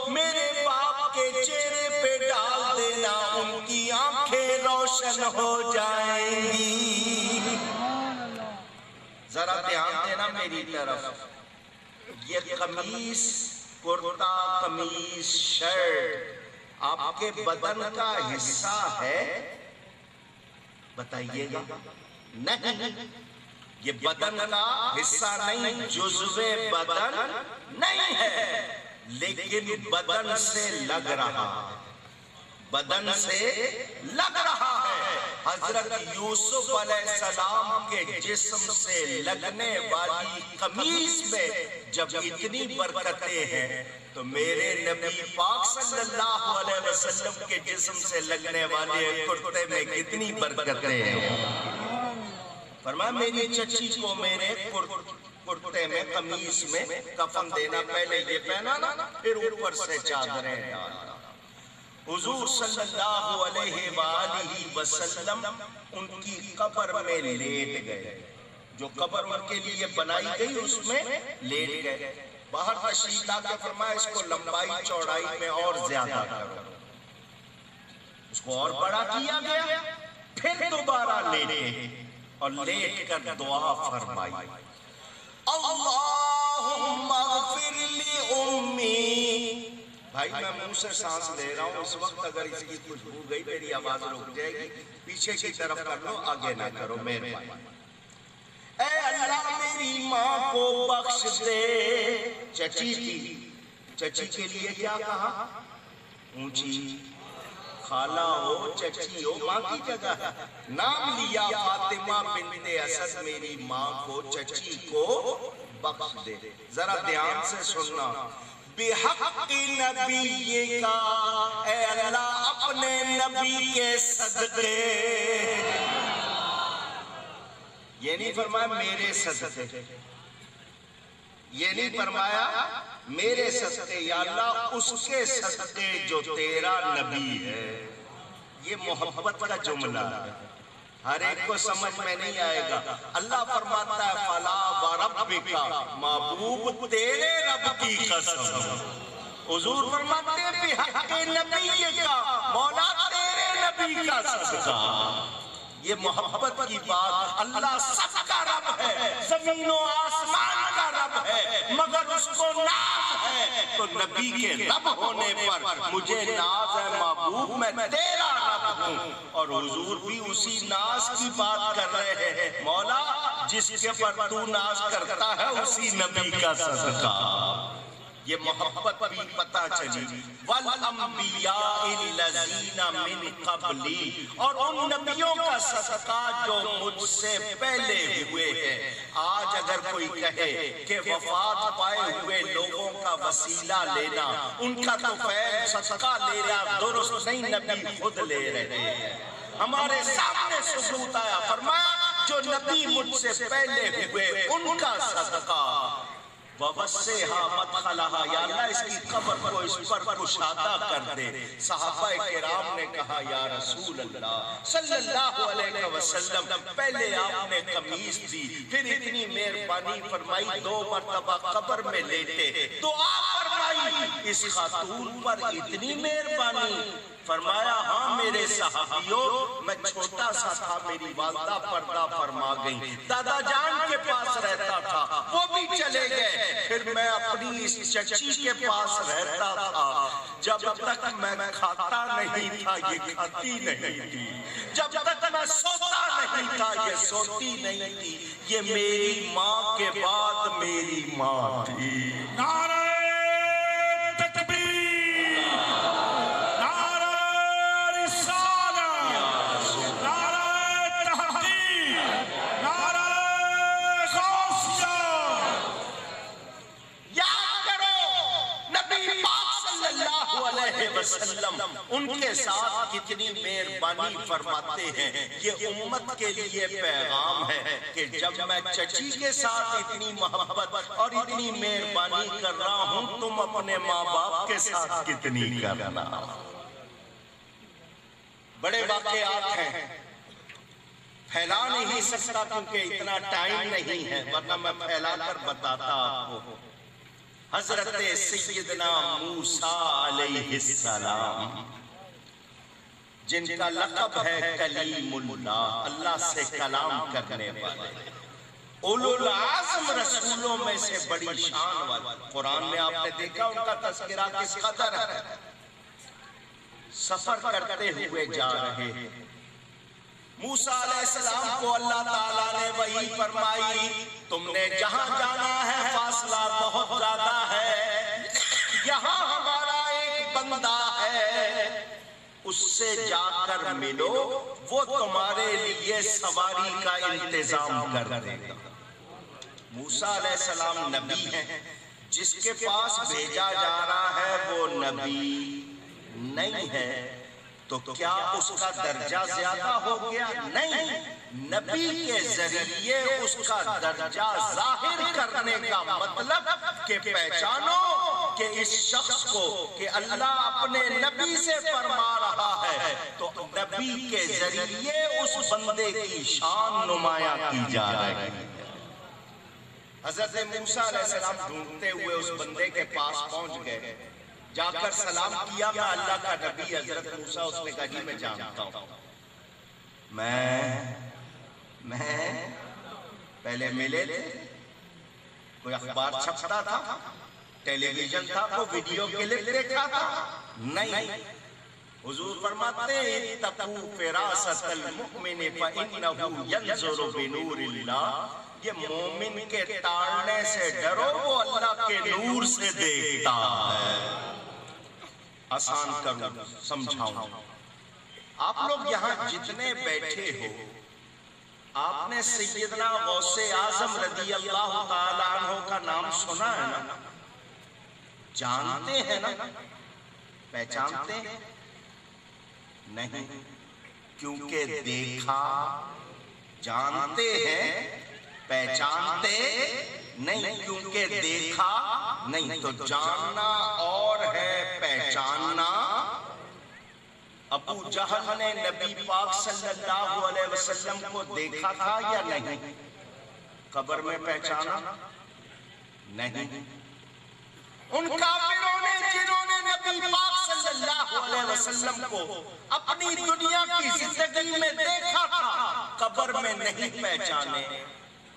میرے باپ کے چہرے پہ ڈال دینا، ان کی آنکھیں روشن ہو جائیں گی. ذرا دھیان دینا میری طرف. یہ قمیص، کرتا، قمیص، شرٹ آپ کے بدن کا حصہ ہے؟ بتائیے گا. نہیں، یہ بدن کا حصہ نہیں، جزو بدن نہیں ہے، لیکن بدن سے لگ رہا ہے، بدن سے لگ رہا ہے. حضرت یوسف علیہ السلام کے جسم سے لگنے والی قمیص میں جب اتنی برکتیں ہیں تو میرے نبی پاک صلی اللہ علیہ وسلم کے جسم سے لگنے والے کرتے میں کتنی برکتیں ہیں. فرمایا میری چچی کو میرے کرتے میں، قمیص میں کفن دینا، پہلے یہ پہنانا پھر اوپر سے چادریں ڈالنا. حضور صلی اللہ علیہ وآلہ وسلم ان کی قبر میں لیٹ گئے، جو قبر ان کے لیے بنائی گئی اس میں لیٹ گئے. باہر تشریف لا کے فرمایا اس کو لمبائی چوڑائی میں اور زیادہ کرو، اس کو اور بڑا کیا گیا. پھر دوبارہ لیٹے اور لیٹ کر دعا فرمائی، اللہم اغفر لی امی. بھائی میں منہ سے سانس لے رہا ہوں اس وقت، اگر اس کی خوشبو گئی میری آواز رک جائے گی. پیچھے کی طرف کر لو، آگے نہ کرو مہربانی. اے اللہ میری ماں کو بخش دے. چچی تھی، چچی کے لیے کیا کہا؟ اونچی، خالہ ہو، چچی ہو، ماں کی جگہ ہے. نام لیا فاطمہ بنت اسد، میری ماں کو، چچی کو بخش دے. ذرا دھیان سے سننا. بحق نبی کا، اے اللہ اپنے نبی کے صدقے. یہ نہیں فرمایا میرے صدقے، یہ نہیں فرمایا میرے صدقے، یا اللہ اس کے صدقے جو تیرا نبی ہے. یہ محبت کا جملہ ہے، ہر ایک کو سمجھ میں نہیں آئے گا. اللہ فرماتا ہے فلا وربک، محبوب تیرے رب کی قسم. حضور فرماتے ہیں بحق نبی کا، مولا تیرے نبی کا صدقہ. یہ محبت کی بات. اللہ سب کا رب ہے، زمین و آسمان کا رب ہے، مگر اس کو ناز ہے. تو نبی کے رب ہونے پر مجھے ناز ہے محبوب، میں تیرا رب ہوں. اور حضور بھی اسی ناز کی بات کر رہے ہیں، مولا جس کے پر تو ناز کرتا ہے اسی نبی کا صدقہ. یہ محبت بھی پتہ چلی. والانبیاء الذین من قبلی، اور ان نبیوں کا صدقہ جو مجھ سے پہلے ہوئے ہیں. آج اگر کوئی کہے کہ وفات پائے ہوئے لوگوں کا وسیلہ لینا، ان کا تو فیض صدقہ لینا درست نہیں، نبی خود لے رہے ہیں. ہمارے سامنے ثبوت آیا، فرمایا جو نبی مجھ سے پہلے ہوئے ان کا صدقہ. وَوَسِّعْهَا مَدْخَلَهَا، یا اللہ اس کی قبر کو اس پر کشادہ کر دے. صحابہ کرام نے کہا یا رسول اللہ صلی اللہ علیہ وسلم، پہلے آپ نے قمیص دی، پھر اتنی مہربانی فرمائی 2 مرتبہ قبر میں لیٹے، دعا فرمائی اس خاتون پر اتنی مہربانی؟ فرمایا ہاں میرے صحابیوں، میں چھوٹا سا تھا، میری والدہ پردہ فرما گئی، دادا جان کے پاس رہتا تھا، وہ بھی چلے گئے، پھر میں اپنی اس چچی کے پاس رہتا تھا، جب تک میں کھاتا نہیں تھا یہ کھاتی نہیں تھی، جب تک میں سوتا نہیں تھا یہ سوتی نہیں تھی، یہ میری ماں کے بعد میری ماں تھی۔ نعرہ تکبیر، نعرہ رسالہ، نعرہ تحقیق، نعرہ غوثیہ۔ یاد کرو نبی پاک صلی اللہ علیہ وسلم ان کے ساتھ کتنی مہربانی فرماتے ہیں۔ یہ امت کے لیے پیغام ہے کہ جب میں چچی کے ساتھ اتنی محبت اور اتنی مہربانی کر رہا ہوں، تم اپنے ماں باپ کے ساتھ کتنی کرنا۔ بڑے واقعات ہیں، پھیلا نہیں سکتا کیونکہ اتنا ٹائم نہیں ہے، ورنہ میں پھیلا کر بتاتا آپ کو۔ حضرت سیدنا موسیٰ علیہ السلام، جن کا لقب ہے کلیم اللہ، اللہ سے کلام کرنے والے، اولو العزم رسولوں میں سے بڑی شان والے۔ قرآن میں آپ نے دیکھا ان کا تذکرہ کس قدر ہے۔ سفر کرتے ہوئے جا رہے ہیں، موسیٰ علیہ السلام کو اللہ تعالیٰ نے وحی فرمائی، تم نے جہاں جانا ہے فاصلہ بہت زیادہ ہے، یہاں ہمارا ایک بندہ ہے، اس سے جا کر ملو، وہ تمہارے لیے سواری کا انتظام کر دے گا۔ موسیٰ علیہ السلام نبی ہیں، جس کے پاس بھیجا جا رہا ہے وہ نبی نہیں ہے، تو کیا اس کا درجہ زیادہ ہو گیا؟ نہیں، نبی کے ذریعے اس کا درجہ ظاہر کرنے کا مطلب کہ پہچانو کہ اس شخص کو کہ اللہ اپنے نبی سے فرما رہا ہے، تو نبی کے ذریعے اس بندے کی شان نمایاں کی جا رہی ہے۔ حضرت موسیٰ علیہ السلام ڈھونڈتے ہوئے اس بندے کے پاس پہنچ گئے، جا کر سلام کیا، میں اللہ کا نبی حضرت موسیٰ، اس نے کہا جی میں جانتا ہوں، میں پہلے ملے تھے، کوئی اخبار چھپتا تھا، ٹیلی ویژن تھا، کوئی ویڈیو کلپ دیکھا تھا؟ نہیں۔ حضور فرماتے ہیں اتقوا فراست المؤمن فإنه ينظر بنور اللہ، یہ مومن کے تاڑنے سے ڈرو، وہ اللہ کے نور سے دیکھتا ہے۔ آسان کروں، سمجھاؤں، آپ لوگ یہاں جتنے بیٹھے ہو، آپ نے سیدنا غوث اعظم رضی اللہ تعالیٰ عنہ کا نام سنا ہے نا؟ جانتے ہیں نا؟ پہچانتے ہیں؟ نہیں، کیونکہ دیکھا، جانتے ہیں، پہچانتے نہیں، کیونکہ دیکھا نہیں، تو جاننا اور ہے پہچاننا۔ ابو جہل نے نبی پاک صلی اللہ علیہ وسلم کو دیکھا تھا یا نہیں؟ قبر میں پہچانا نہیں۔ ان کافروں نے جنہوں نے نبی پاک صلی اللہ علیہ وسلم کو اپنی دنیا کی زندگی میں دیکھا تھا، قبر میں نہیں پہچانے۔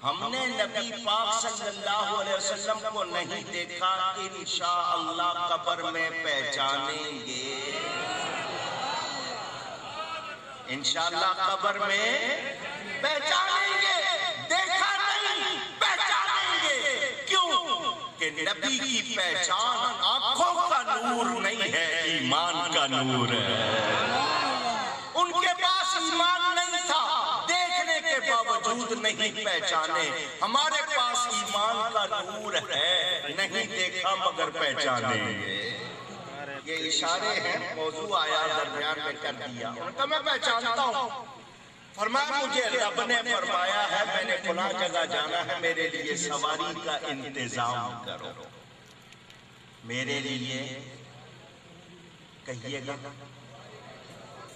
ہم نے نبی پاک صلی اللہ علیہ وسلم کو نہیں دیکھا، انشاءاللہ قبر میں پہچانیں گے، انشاءاللہ قبر میں پہچانیں گے، دیکھا نہیں پہچانیں گے۔ کیوں؟ کہ نبی کی پہچان آنکھوں کا نور نہیں ہے، ایمان کا نور ہے۔ ان کے پاس ایمان نہیں تھا، دیکھنے کے باوجود نہیں پہچانے۔ ہمارے پاس ایمان کا نور ہے، نہیں دیکھا مگر پہچانیں گے۔ یہ اشارے ہیں، موضوع آیا درمیان میں کر دیا، ان کا میں پہچانتا ہوں۔ فرمایا مجھے رب نے فرمایا ہے میں نے فلاں جگہ جانا ہے، میرے لیے سواری کا انتظام کرو۔ میرے لیے کہیے گا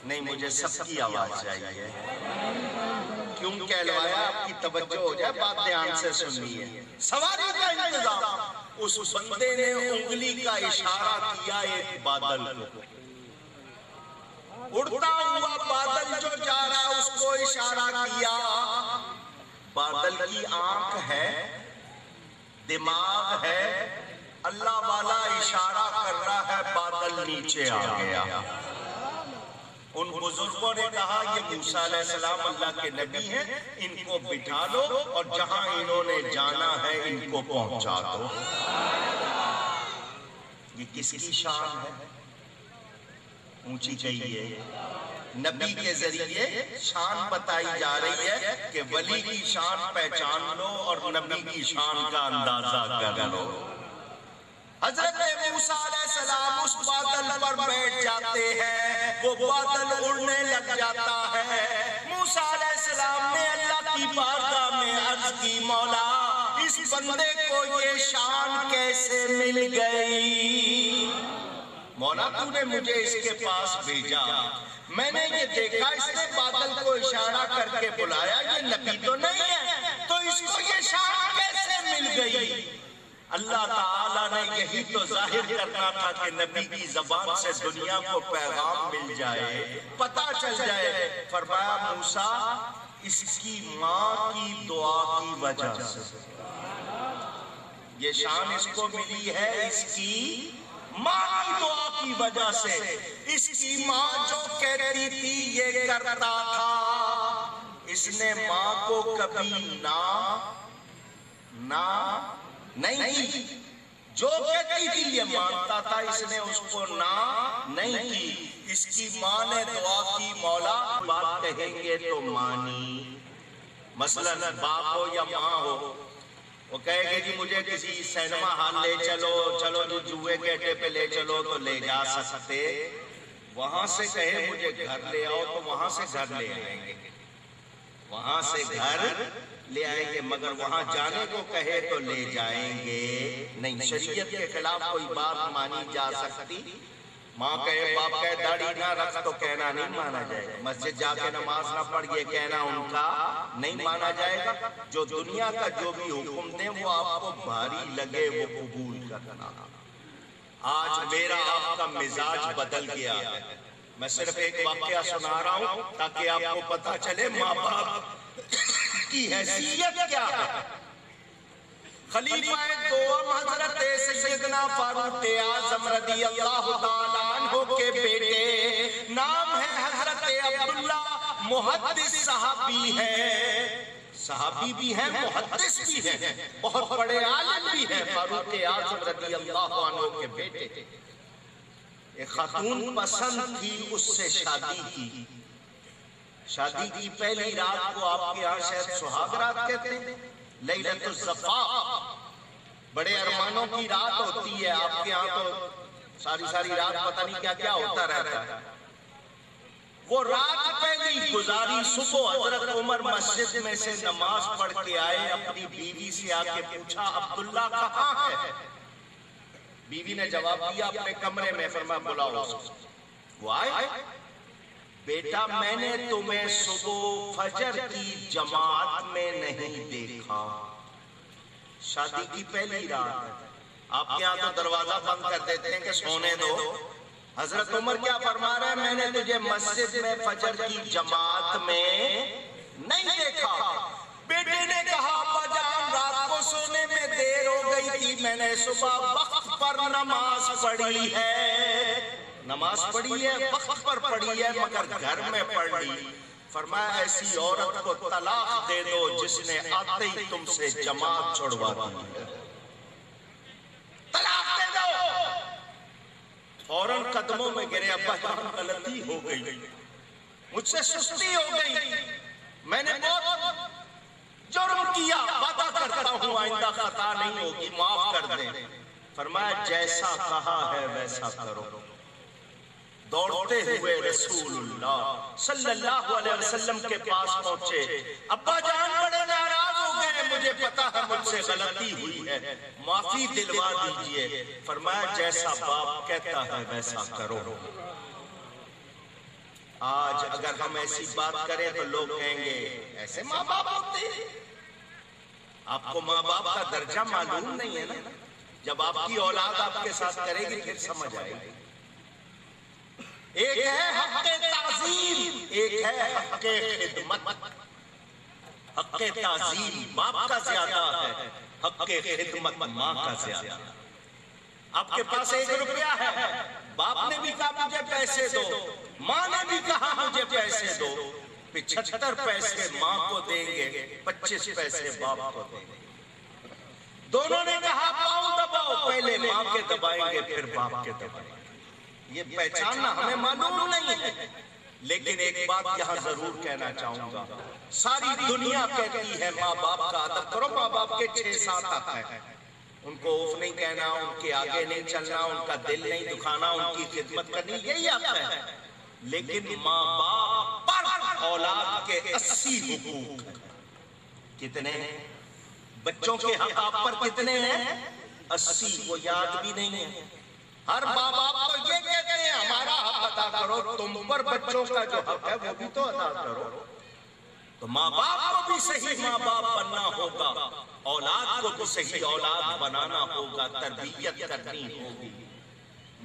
نہیں، مجھے سب کی آواز چاہیے۔ کیوں کہلوایا؟ آپ کی توجہ ہو جائے، بات دھیان سے سنیے۔ سواری کا انتظام اس بندے نے انگلی کا اشارہ کیا ایک بادل کو، اڑتا ہوا بادل جو جا رہا اس کو اشارہ کیا. بادل کی آنکھ ہے، دماغ ہے، اللہ والا اشارہ کر رہا ہے، بادل نیچے آ گیا. ان بزرگوں نے کہا یہ موسیٰ علیہ السلام اللہ کے نبی ہیں، ان کو بٹھا لو اور جہاں انہوں نے جانا ہے ان کو پہنچا دو. یہ کس کی شان ہے؟ اونچی کہیے. نبی کے ذریعے شان بتائی جا رہی ہے کہ ولی کی شان پہچان لو اور نبی کی شان کا اندازہ کر لو. حضرت موسیٰ علیہ السلام اس بادل پر بیٹھ جاتے ہیں، وہ بادل اڑنے لگ جاتا ہے. موسیٰ علیہ السلام نے اللہ کی بارگاہ میں عرض کی، مولا اس بندے کو یہ شان کیسے مل گئی؟ مولا تو نے مجھے اس کے پاس بھیجا، میں نے یہ دیکھا اس نے بادل کو اشارہ کر کے بلایا، یہ نبی تو نہیں ہے، تو اس کو یہ شان کیسے مل گئی؟ اللہ تعالیٰ نے یہی تو ظاہر کرنا تھا کہ نبی کی زبان سے دنیا کو پیغام مل جائے، پتہ چل جائے. فرمایا موسیٰ اس کی ماں کی دعا کی وجہ سے یہ شان اس کو ملی ہے، اس کی ماں کی دعا کی وجہ سے. اس کی ماں جو کہتی تھی یہ کرتا تھا. اس نے ماں کو کبھی نہ نہیں کی، جو کہتی تھی یہ مانتا تھا، اس نے اس کو نہ نہیں کی. اس کی ماں نے دعا کی، مولا بات کہیں گے تو مانی. مثلا باپ ہو یا ماں ہو، وہ کہے گی جی مجھے کسی سینما ہال لے چلو، چلو جو جوئے کے اڈے پہ لے چلو تو لے جا سکتے. وہاں سے کہے مجھے گھر لے آؤ تو وہاں سے گھر لے آئیں گے، وہاں سے گھر لے آئیں گے، مگر وہاں جانے کو کہے تو لے جائیں گے نہیں. شریعت کے خلاف کوئی بات مانی جا سکتی؟ ماں کہے باپ کہے داڑھی نہ رکھ تو کہنا نہیں مانا جائے گا. مسجد جا کے نماز نہ پڑھ یہ کہنا ان کا نہیں مانا جائے گا. جو دنیا کا جو بھی حکم دیں وہ آپ کو بھاری لگے وہ قبول کرنا. آج میرا آپ کا مزاج بدل گیا ہے. میں صرف ایک واقعہ سنا رہا ہوں تاکہ آپ کو پتا چلے ماں باپ کی حیثیت کیا ہے. خلیفہ دوم حضرت سیدنا فاروق اعظم رضی اللہ تعالیٰ عنہ کے بیٹے، نام ہے حضرت عبداللہ، محدث صحابی ہے، صحابی بھی ہیں محدث بھی ہیں، بہت بڑے عالم بھی ہیں. فاروق اعظم رضی اللہ عنہ کے بیٹے. ایک خاتون پسند تھی، اس سے شادی کی. شادی کی پہلی رات کو آپ کے یہاں شاید سہاگ رات کہتے ہیں، لیلۃ الزفاف، بڑے ارمانوں کی رات ہوتی ہے. آپ کے یہاں تو ساری رات پتہ نہیں کیا کیا ہوتا رہتا ہے. وہ رات پہلی گزاری. صبح حضرت عمر مسجد میں سے نماز پڑھ کے آئے، اپنی بیوی سے آ کے پوچھا عبداللہ کہاں ہے؟ بیوی نے جواب دیا اپنے کمرے میں. فرمایا بلاؤ اس کو. وہ آئے. بیٹا میں نے تمہیں صبح فجر کی جماعت میں نہیں دیکھا. شادی کی پہلی رات ہے، آپ کے یہاں تو دروازہ بند کر دیتے ہیں کہ سونے دو. حضرت عمر کیا فرما رہے ہیں؟ میں نے تجھے مسجد میں فجر کی جماعت میں نہیں دیکھا. بیٹے نے کہا ابا جان رات کو سونے میں دیر ہو گئی تھی، میں نے صبح وقت پر نماز پڑھی ہے. نماز پڑھی ہے، وقت پر پڑھی ہے، مگر گھر میں پڑھ لی. فرمایا ایسی عورت کو طلاق دے دو جس نے آتے ہی تم سے جماعت چھڑوا دی ہے. طلاق دے دو. فوراً قدموں میں گرے، ابا جان غلطی ہو گئی، مجھ سے سستی ہو گئی، میں نے بہت جرم کیا، وعدہ کرتا ہوں آئندہ خطا نہیں ہوگی، معاف کر دیں. فرمایا جیسا کہا ہے ویسا کرو. دوڑتے ہوئے رسول اللہ صلی اللہ علیہ وسلم کے پاس پہنچے. ابا جان بڑے ناراض ہو گئے، مجھے پتا ہے مجھ سے غلطی ہوئی ہے، معافی دلوا دیجئے. فرمایا جیسا باپ کہتا ہے ویسا کرو. آج اگر ہم ایسی بات کریں تو لوگ کہیں گے ایسے ماں باپ ہوتے ہیں. آپ کو ماں باپ کا درجہ معلوم نہیں ہے نا. جب آپ کی اولاد آپ کے ساتھ کرے گی پھر سمجھ آئے گی. ایک ہے حق تعظیم، ایک ہے حق خدمت. حق تعظیم باپ کا زیادہ ہے، حق خدمت ماں کا زیادہ. آپ کے پاس 1 روپیہ ہے، باپ نے بھی کہا مجھے پیسے دو، ماں نے بھی کہا مجھے پیسے دو، 75 پیسے ماں کو دیں گے، 25 پیسے باپ کو دیں گے. دونوں نے کہا پاؤں دباؤ، پہلے ماں کے دبائیں گے پھر باپ کے دبائیں گے. یہ پہچاننا ہمیں معلوم نہیں ہے، لیکن ایک بات یہاں ضرور کہنا چاہوں گا. ساری دنیا کہتی ہے ماں باپ کا ادب کرو، ماں باپ کے 6-7 حق ہیں. ان کو اوف نہیں کہنا، ان کے آگے نہیں چلنا، ان کا دل نہیں دکھانا، ان کی خدمت کرنی، یہی حق ہے. لیکن ماں باپ پر اولاد کے 80 حقوق ہیں. کتنے ہیں؟ بچوں کے حق آپ پر کتنے ہیں؟ 80. وہ یاد بھی نہیں ہے. ہر ماں باپ کو یہ کہتے ہیں ہمارا حق ادا کرو، تم پر بچوں کا جو حق ہے وہ بھی تو ادا کرو. تو ماں باپ کو بھی صحیح ماں باپ بننا ہوگا، اولاد کو بھی صحیح اولاد بنانا ہوگا، تربیت کرنی ہوگی.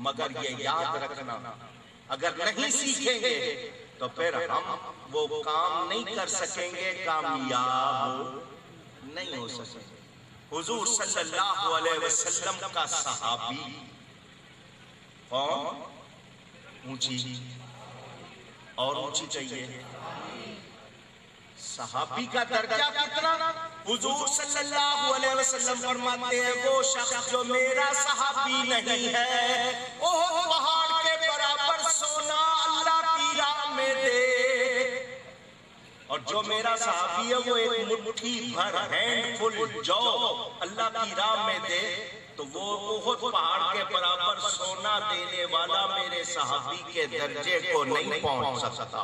مگر یہ یاد رکھنا، اگر نہیں سیکھیں گے تو پھر ہم وہ کام نہیں کر سکیں گے، کامیاب نہیں ہو سکیں گے. حضور صلی اللہ علیہ وسلم کا صحابی کون؟ اونچی اور اونچی چاہیے. صحابی کا درجہ کتنا؟ حضور صلی اللہ علیہ وسلم فرماتے ہیں وہ شخص جو میرا صحابی نہیں ہے، احد پہاڑ کے برابر سونا اللہ کی راہ میں دے. اور جو میرا صحابی ہے وہ ایک مٹھی بھر ہینڈ فل جو اللہ کی راہ میں دے، تو وہ احد پہاڑ کے برابر سونا دینے والا میرے صحابی کے درجے کو نہیں پہنچ سکتا.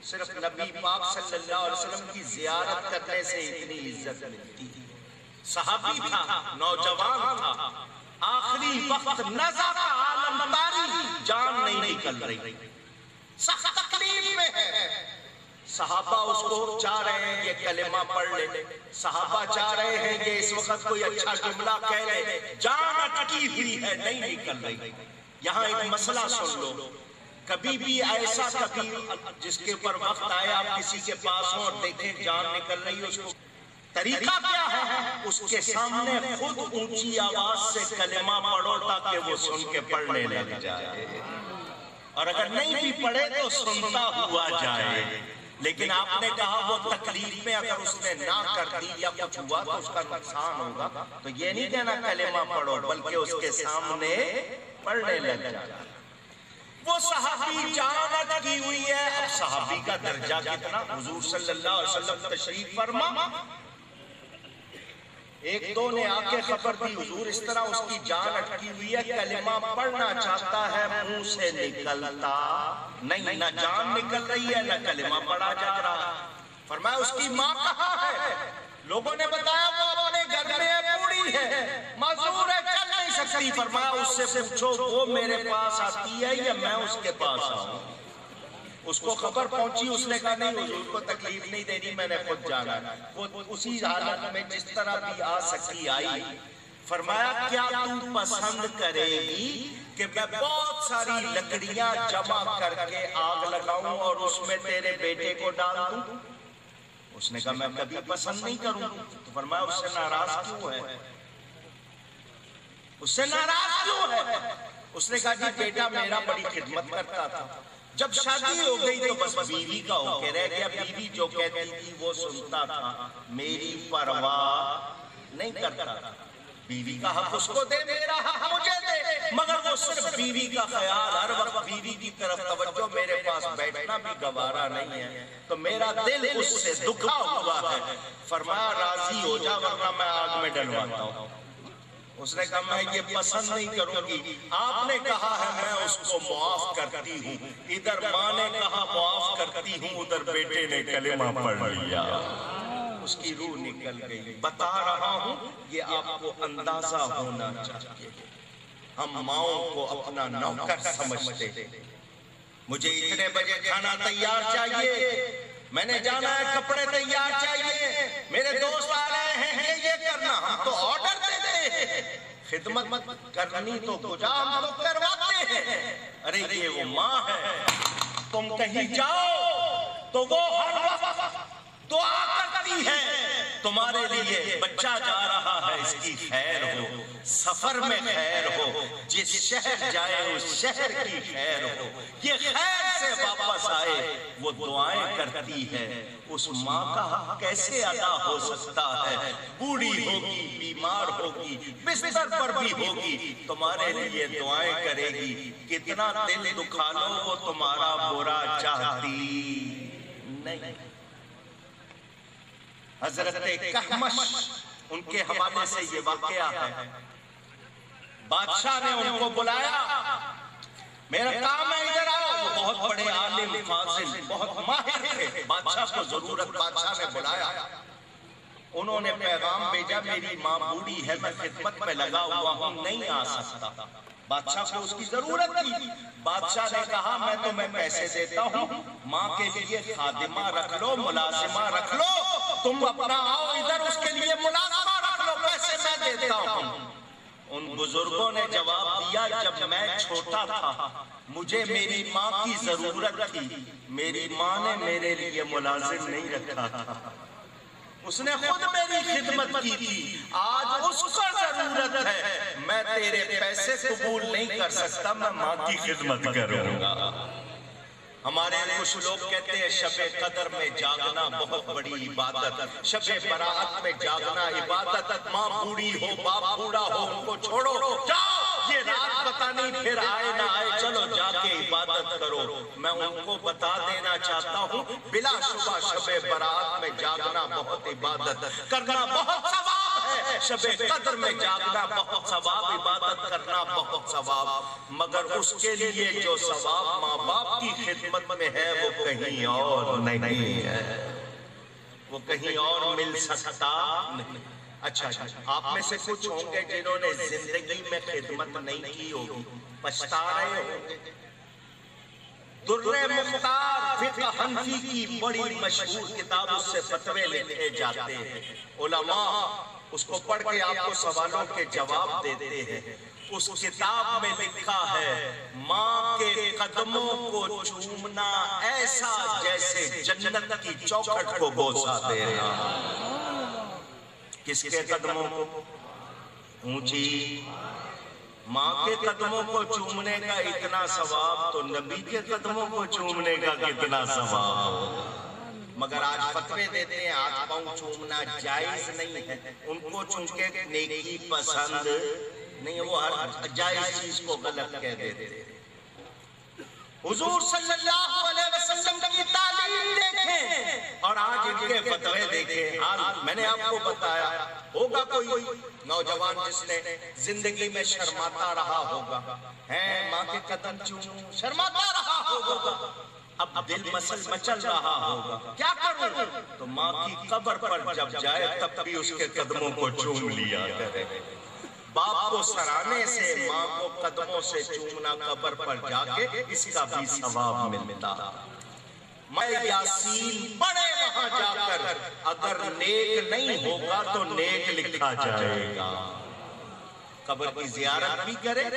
صرف نبی پاک صلی اللہ علیہ وسلم کی زیارت کرنے سے اتنی عزت ملتی. صحابی تھا، نوجوان تھا، آخری وقت نزا کا عالم تاری، جان نہیں نکل رہی، سخت تکلیف میں ہے. صحابہ اس کو چاہ رہے ہیں یہ کلمہ پڑھ لے، صحابہ چاہ رہے ہیں کہ اس وقت کوئی اچھا جملہ کہہ لے، جان اٹکی ہوئی ہے، نہیں نکل رہی. یہاں ایک مسئلہ سن لو، کبھی بھی ایسا کبھی جس کے اوپر وقت آئے آپ کسی کے پاس ہوں اور دیکھیں جان نکل رہی ہے، اس کو طریقہ کیا ہے؟ اس کے سامنے خود اونچی آواز سے کلمہ پڑھو تاکہ وہ سن کے پڑھنے لگ جائے، اور اگر نہیں بھی پڑھے تو سنتا ہوا جائے. لیکن آپ نے کہا وہ تکلیف میں اگر اس نے نہ کر دی یا کچھ ہوا تو اس کا نقصان ہوگا، تو یہ نہیں کہنا کلمہ پڑھو بلکہ اس کے سامنے پڑھنے لگ جائے. وہ صحابی جان اٹکی ہوئی ہے. اب صحابی کا درجہ کتنا؟ حضور صلی اللہ علیہ وسلم تشریف فرما، ایک دو نے آ کے خبر دی حضور اس طرح اس کی جان اٹکی ہوئی ہے، کلمہ پڑھنا چاہتا ہے منہ سے نکلتا نہیں، نہ جان نکل رہی ہے نہ کلمہ پڑھا جا رہا. فرمایا اس کی ماں کہاں ہے؟ لوگوں نے بتایا وہ اپنے گھر میں بوڑھی ہے، معذور ہے، چل نہیں سکتی. فرمایا اس سے پوچھو وہ میرے پاس آتی ہے یا میں اس کے پاس آؤں. اس کو خبر پہنچی، اس نے کہا نہیں حضور کو تکلیف نہیں دینی، میں نے خود جانا. وہ اسی حالت میں جس طرح بھی آ سکی آئی. فرمایا کیا تو پسند کرے گی کہ میں بہت ساری لکڑیاں جمع کر کے آگ لگاؤں اور اس میں تیرے بیٹے کو ڈال دوں؟ اس نے کہا میں کبھی پسند نہیں کروں. تو فرمایا اس سے ناراض کیوں ہے؟ اس سے ناراض کیوں ہے؟ اس نے کہا جی بیٹا میرا بڑی خدمت کرتا تھا، جب شادی ہو گئی تو بس بیوی کا ہو کے رہ گیا، بیوی جو کہتی تھی وہ سنتا تھا، میری پرواہ نہیں کرتا تھا. بیوی کا حق اس کو دے، میرا حق مجھے دے، مگر وہ صرف بیوی کا خیال، ہر وقت بیوی کی طرف توجہ، میرے پاس بیٹھنا بھی گوارا نہیں ہے. تو میرا دل اس سے دکھا ہوا ہے. فرمایا راضی ہو جا ورنہ میں آگ میں ڈلواتا ہوں. اس نے کہا میں یہ پسند نہیں کروں گی. آپ نے کہا ہے میں اس کو معاف کرتی ہوں، ادھر ماں نے کہا معاف کرتی ہوں، ادھر بیٹے نے کلمہ پڑھ لیا، اس کی روح نکل گئی. بتا رہا ہوں یہ آپ کو اندازہ ہونا چاہیے. ہم ماؤں کو اپنا نوکر سمجھتے، مجھے اتنے بجے کھانا تیار چاہیے، میں نے جانا ہے، کپڑے تیار چاہیے، میرے دوست آ رہے ہیں یہ کرنا، ہم تو آرڈر دیتے ہیں. خدمت کرنی تو کجا ہم تو کرواتے ہیں. ارے یہ وہ ماں ہے، تم کہیں جاؤ تو وہ ہر وقت دعا کرتی ہے تمہارے لیے. بچہ جا رہا ہے، اس کی خیر ہو، سفر میں خیر ہو، جس شہر جائے اس شہر کی خیر ہو، یہ خیر سے واپس آئے، وہ دعائیں کرتی ہے. اس ماں کا حق کیسے ادا ہو سکتا ہے؟ بوڑھی ہوگی، بیمار ہوگی، بستر پر بھی ہوگی، تمہارے لیے دعائیں کرے گی. کتنا دل دکھا لو وہ تمہارا برا چاہتی نہیں. حضرت کہمش، ان کے حوالے سے یہ واقعہ ہے. بادشاہ نے ان کو بلایا، میرا کام ہے ادھر آؤ. وہ بہت بڑے عالم فاضل، بہت ماہر تھے. بادشاہ کو ضرورت، بادشاہ نے بلایا. انہوں نے پیغام بھیجا، میری ماں بوڑھی ہے، میں خدمت پہ لگا ہوا ہوں، نہیں آ سکتا. بادشاہ کو اس کی ضرورت تھی. بادشاہ نے کہا میں تمہیں پیسے دیتا ہوں، ماں کے لیے خادمہ رکھ لو، ملازمہ رکھ لو، تم اپنا آؤ ادھر، اس کے لیے ملازمہ رکھ لو، پیسے میں دیتا ہوں. ان بزرگوں نے جواب دیا، جب میں چھوٹا تھا مجھے میری ماں کی ضرورت تھی، میری ماں نے میرے لیے ملازم نہیں رکھا تھا، اس نے خود میری خدمت کی تھی. آج اس کو ضرورت ہے، میں تیرے پیسے قبول نہیں کر سکتا، میں ماں کی خدمت کروں گا. ہمارے کچھ لوگ کہتے ہیں شب قدر میں جاگنا بہت بڑی عبادت، شب برات میں جاگنا عبادت. ماں بوڑھی ہو، باپ بوڑھا ہو، ان کو چھوڑو، جاؤ، یہ رات پتہ نہیں پھر آئے نہ آئے، چلو جا کے عبادت کرو. میں ان کو بتا دینا چاہتا ہوں بلا شبہ شب برات میں جاگنا بہت عبادت کرنا بہت ثواب ہے. شب قدر میں جاگنا بہت ثواب، عبادت کرنا بہت ثواب، مگر اس کے لیے جو ثواب ماں باپ کی خدمت میں ہے وہ کہیں اور نہیں ہے، وہ کہیں اور مل سکتا نہیں. اچھا، آپ میں سے کچھ ہوں گے جنہوں نے زندگی میں خدمت نہیں کی ہوگی، پچھتا رہے ہوں گے. در مختار فقہ حنفی کی بڑی مشہور کتاب، اس سے فتوے لکھے جاتے ہیں. علماء اس کو پڑھ کے آپ کو سوالوں کے جواب دیتے ہیں. اس کتاب میں لکھا ہے ماں کے قدموں کو چومنا ایسا جیسے جنت کی چوکھٹ کو بوسہ دینا. کس کے قدموں کو؟ اونچی ماں کے قدموں کو چومنے کا اتنا ثواب تو نبی کے قدموں کو چومنے کا کتنا ثواب ہوگا. مگر آج فتوے دیتے ہیں ہاتھ پاؤں چومنا جائز نہیں ہے، ان کو چوم کے نیکی پسند نہیں، وہ ہر جائز چیز کو غلط کہہ دیتے. حضور صلی اللہ علیہ وسلم کی تعلیم دیکھیں اور آج ان کے فتوے دیکھیں. حال میں نے آپ کو بتایا، ہوگا کوئی نوجوان جس نے زندگی میں شرماتا رہا ہوگا، ہیں ماں کے قدم چوموں، شرماتا رہا ہوگا، اب دل مچل رہا ہوگا، کیا کروں؟ تو ماں کی قبر پر جب جائے تب بھی اس کے قدموں کو چوم لیا کرے. باپ کو سرانے سے ماں کو قدموں سے چومنا قبر پر جا کے اس کا بھی ثواب ملتا. میں یاسین پڑھے وہاں جا کر، اگر نیک نہیں ہوگا تو نیک لکھا جائے گا. قبر کی زیارت بھی کرے،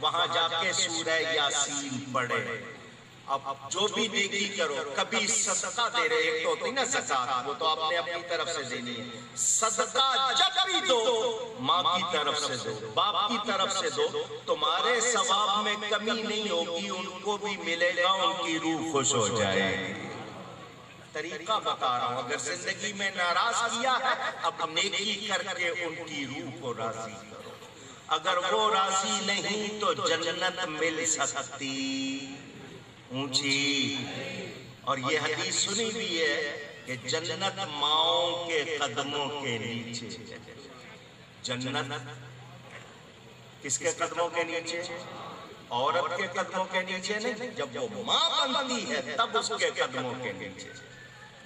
وہاں جا کے سورہ یاسین پڑھے. اب جو بھی نیکی کرو، کبھی صدقہ دے رہے، ایک تو ہوتی نا زکاة، وہ تو آپ نے اپنی طرف سے دینی ہے. صدقہ جب بھی دو ماں کی طرف سے دو، باپ کی طرف سے دو، تمہارے ثواب میں کمی نہیں ہوگی، ان کو بھی ملے گا، ان کی روح خوش ہو جائے گی. طریقہ بتا رہا ہوں، اگر زندگی میں ناراض کیا ہے اب نیکی کر کے ان کی روح کو راضی کرو. اگر وہ راضی نہیں تو جنت مل سکتی اونچی. اور یہ حدیث سنی بھی ہے کہ جنت ماؤں کے قدموں کے نیچے. جنت کس کے قدموں کے نیچے؟ عورت کے قدموں کے نیچے نہیں، جب وہ ماں بنتی ہے تب اس کے قدموں کے نیچے.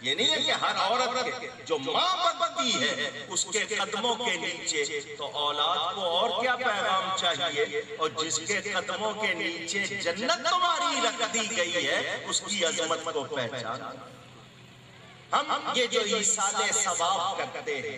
یہ نہیں ہے کہ ہر عورت کے، جو ماں بنتی ہے اس کے قدموں کے نیچے. تو اولاد کو اور کیا پیغام چاہیے؟ اور جس کے قدموں کے نیچے جنت تمہاری رکھ دی گئی ہے اس کی عظمت کو پہچان. ہم یہ جو ایصال ثواب کرتے ہیں،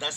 10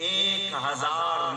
1000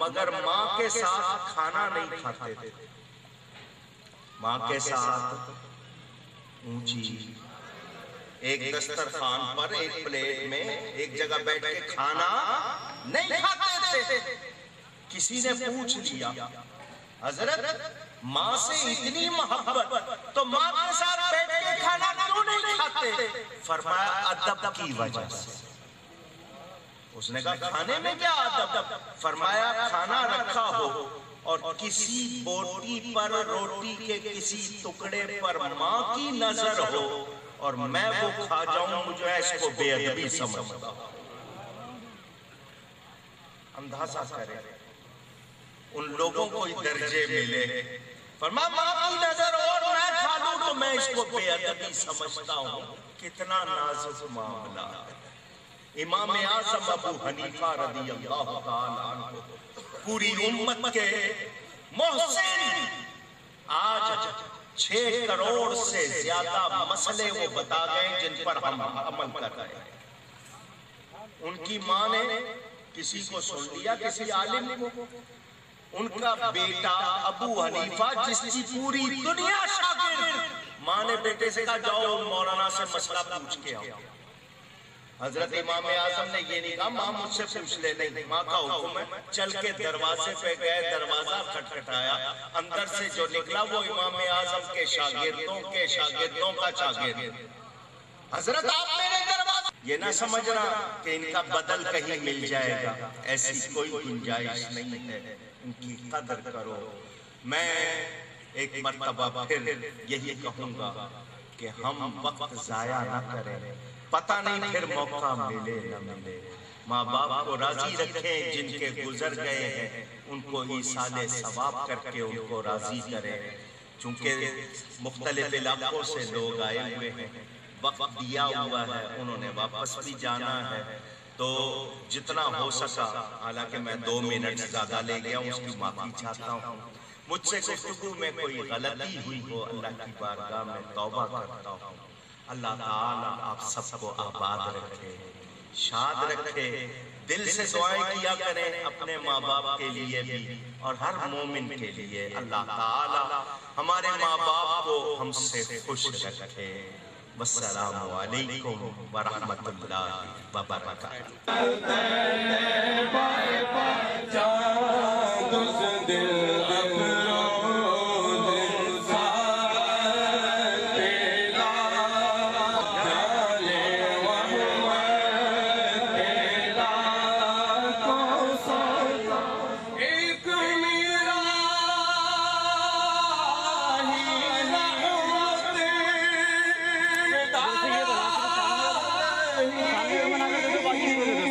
مگر ماں کے ساتھ کھانا نہیں کھاتے تھے. ماں کے ساتھ اونچی ایک دسترخوان پر ایک پلیٹ میں ایک جگہ بیٹھ کے کھانا نہیں کھاتے تھے. کسی نے پوچھ لیا حضرت ماں سے اتنی محبت تو ماں کے ساتھ بیٹھ کے کھانا کیوں نہیں کھاتے؟ فرمایا ادب کی وجہ سے. اس نے کہا کھانے میں کیا ادب؟ فرمایا کھانا رکھا ہو اور کسی بوٹی پر روٹی کے کسی ٹکڑے پر ماں کی نظر ہو اور میں وہ کھا جاؤں مجھے اس کو بے ادبی سمجھتا ہوں. اندازہ کرے ان لوگوں کو درجے ملے. فرمایا ماں کی نظر اور میں کھا لوں تو میں اس کو بے ادبی سمجھتا ہوں. کتنا نازک معاملہ ہے. امام اعظم ابو حنیفہ رضی اللہ تعالی عنہ پوری امت کے محسن، آج 6 کروڑ سے زیادہ مسئلے وہ بتا گئے جن پر ہم عمل کر رہے ہیں. ان کی ماں نے کسی کو سن لیا، کسی عالم کو. ان کا بیٹا ابو حنیفہ جس کی پوری دنیا شاگرد، ماں نے بیٹے سے کہا جاؤ مولانا سے مسئلہ پوچھ کے آؤ. حضرت امام اعظم نے یہ نہیں کہا ماں مجھ سے پوچھ لے، نہیں، ماں کا حکم ہے. چل کے دروازے پہ گئے، دروازہ کھٹکھٹایا، اندر سے جو نکلا وہ امام اعظم کے شاگردوں کا شاگرد. حضرت آپ میرے دروازے، یہ نہ سمجھنا کہ ان کا بدل کہیں مل جائے گا، ایسی کوئی گنجائش نہیں ہے. ان کی قدر کرو. میں ایک مرتبہ پھر یہی کہوں گا کہ ہم وقت ضائع نہ کریں. پتہ نہیں پھر موقع ملے نہ ملے. ماں باپ کو راضی رکھیں، جن کے گزر گئے ہیں ان کو ایصال ثواب کر کے ان کو راضی کریں. چونکہ مختلف علاقوں سے لوگ آئے ہوئے ہیں، وقت دیا ہوا ہے، انہوں نے واپس بھی جانا ہے، تو جتنا ہو سکا، حالانکہ میں 2 منٹ زیادہ لے گیا ہوں، اس کی معافی چاہتا ہوں. مجھ سے گفتگو میں کوئی غلطی ہوئی ہو اللہ کی بارگاہ میں توبہ کرتا ہوں. اللہ تعالیٰ آپ سب کو آباد رکھے، شاد رکھے. دل سے دعائیں کیا کریں اپنے ماں باپ کے لیے بھی اور ہر مومن کے لیے. اللہ تعالیٰ ہمارے ماں باپ کو ہم سے خوش رکھے. والسلام علیکم ورحمۃ اللہ وبرکاتہ.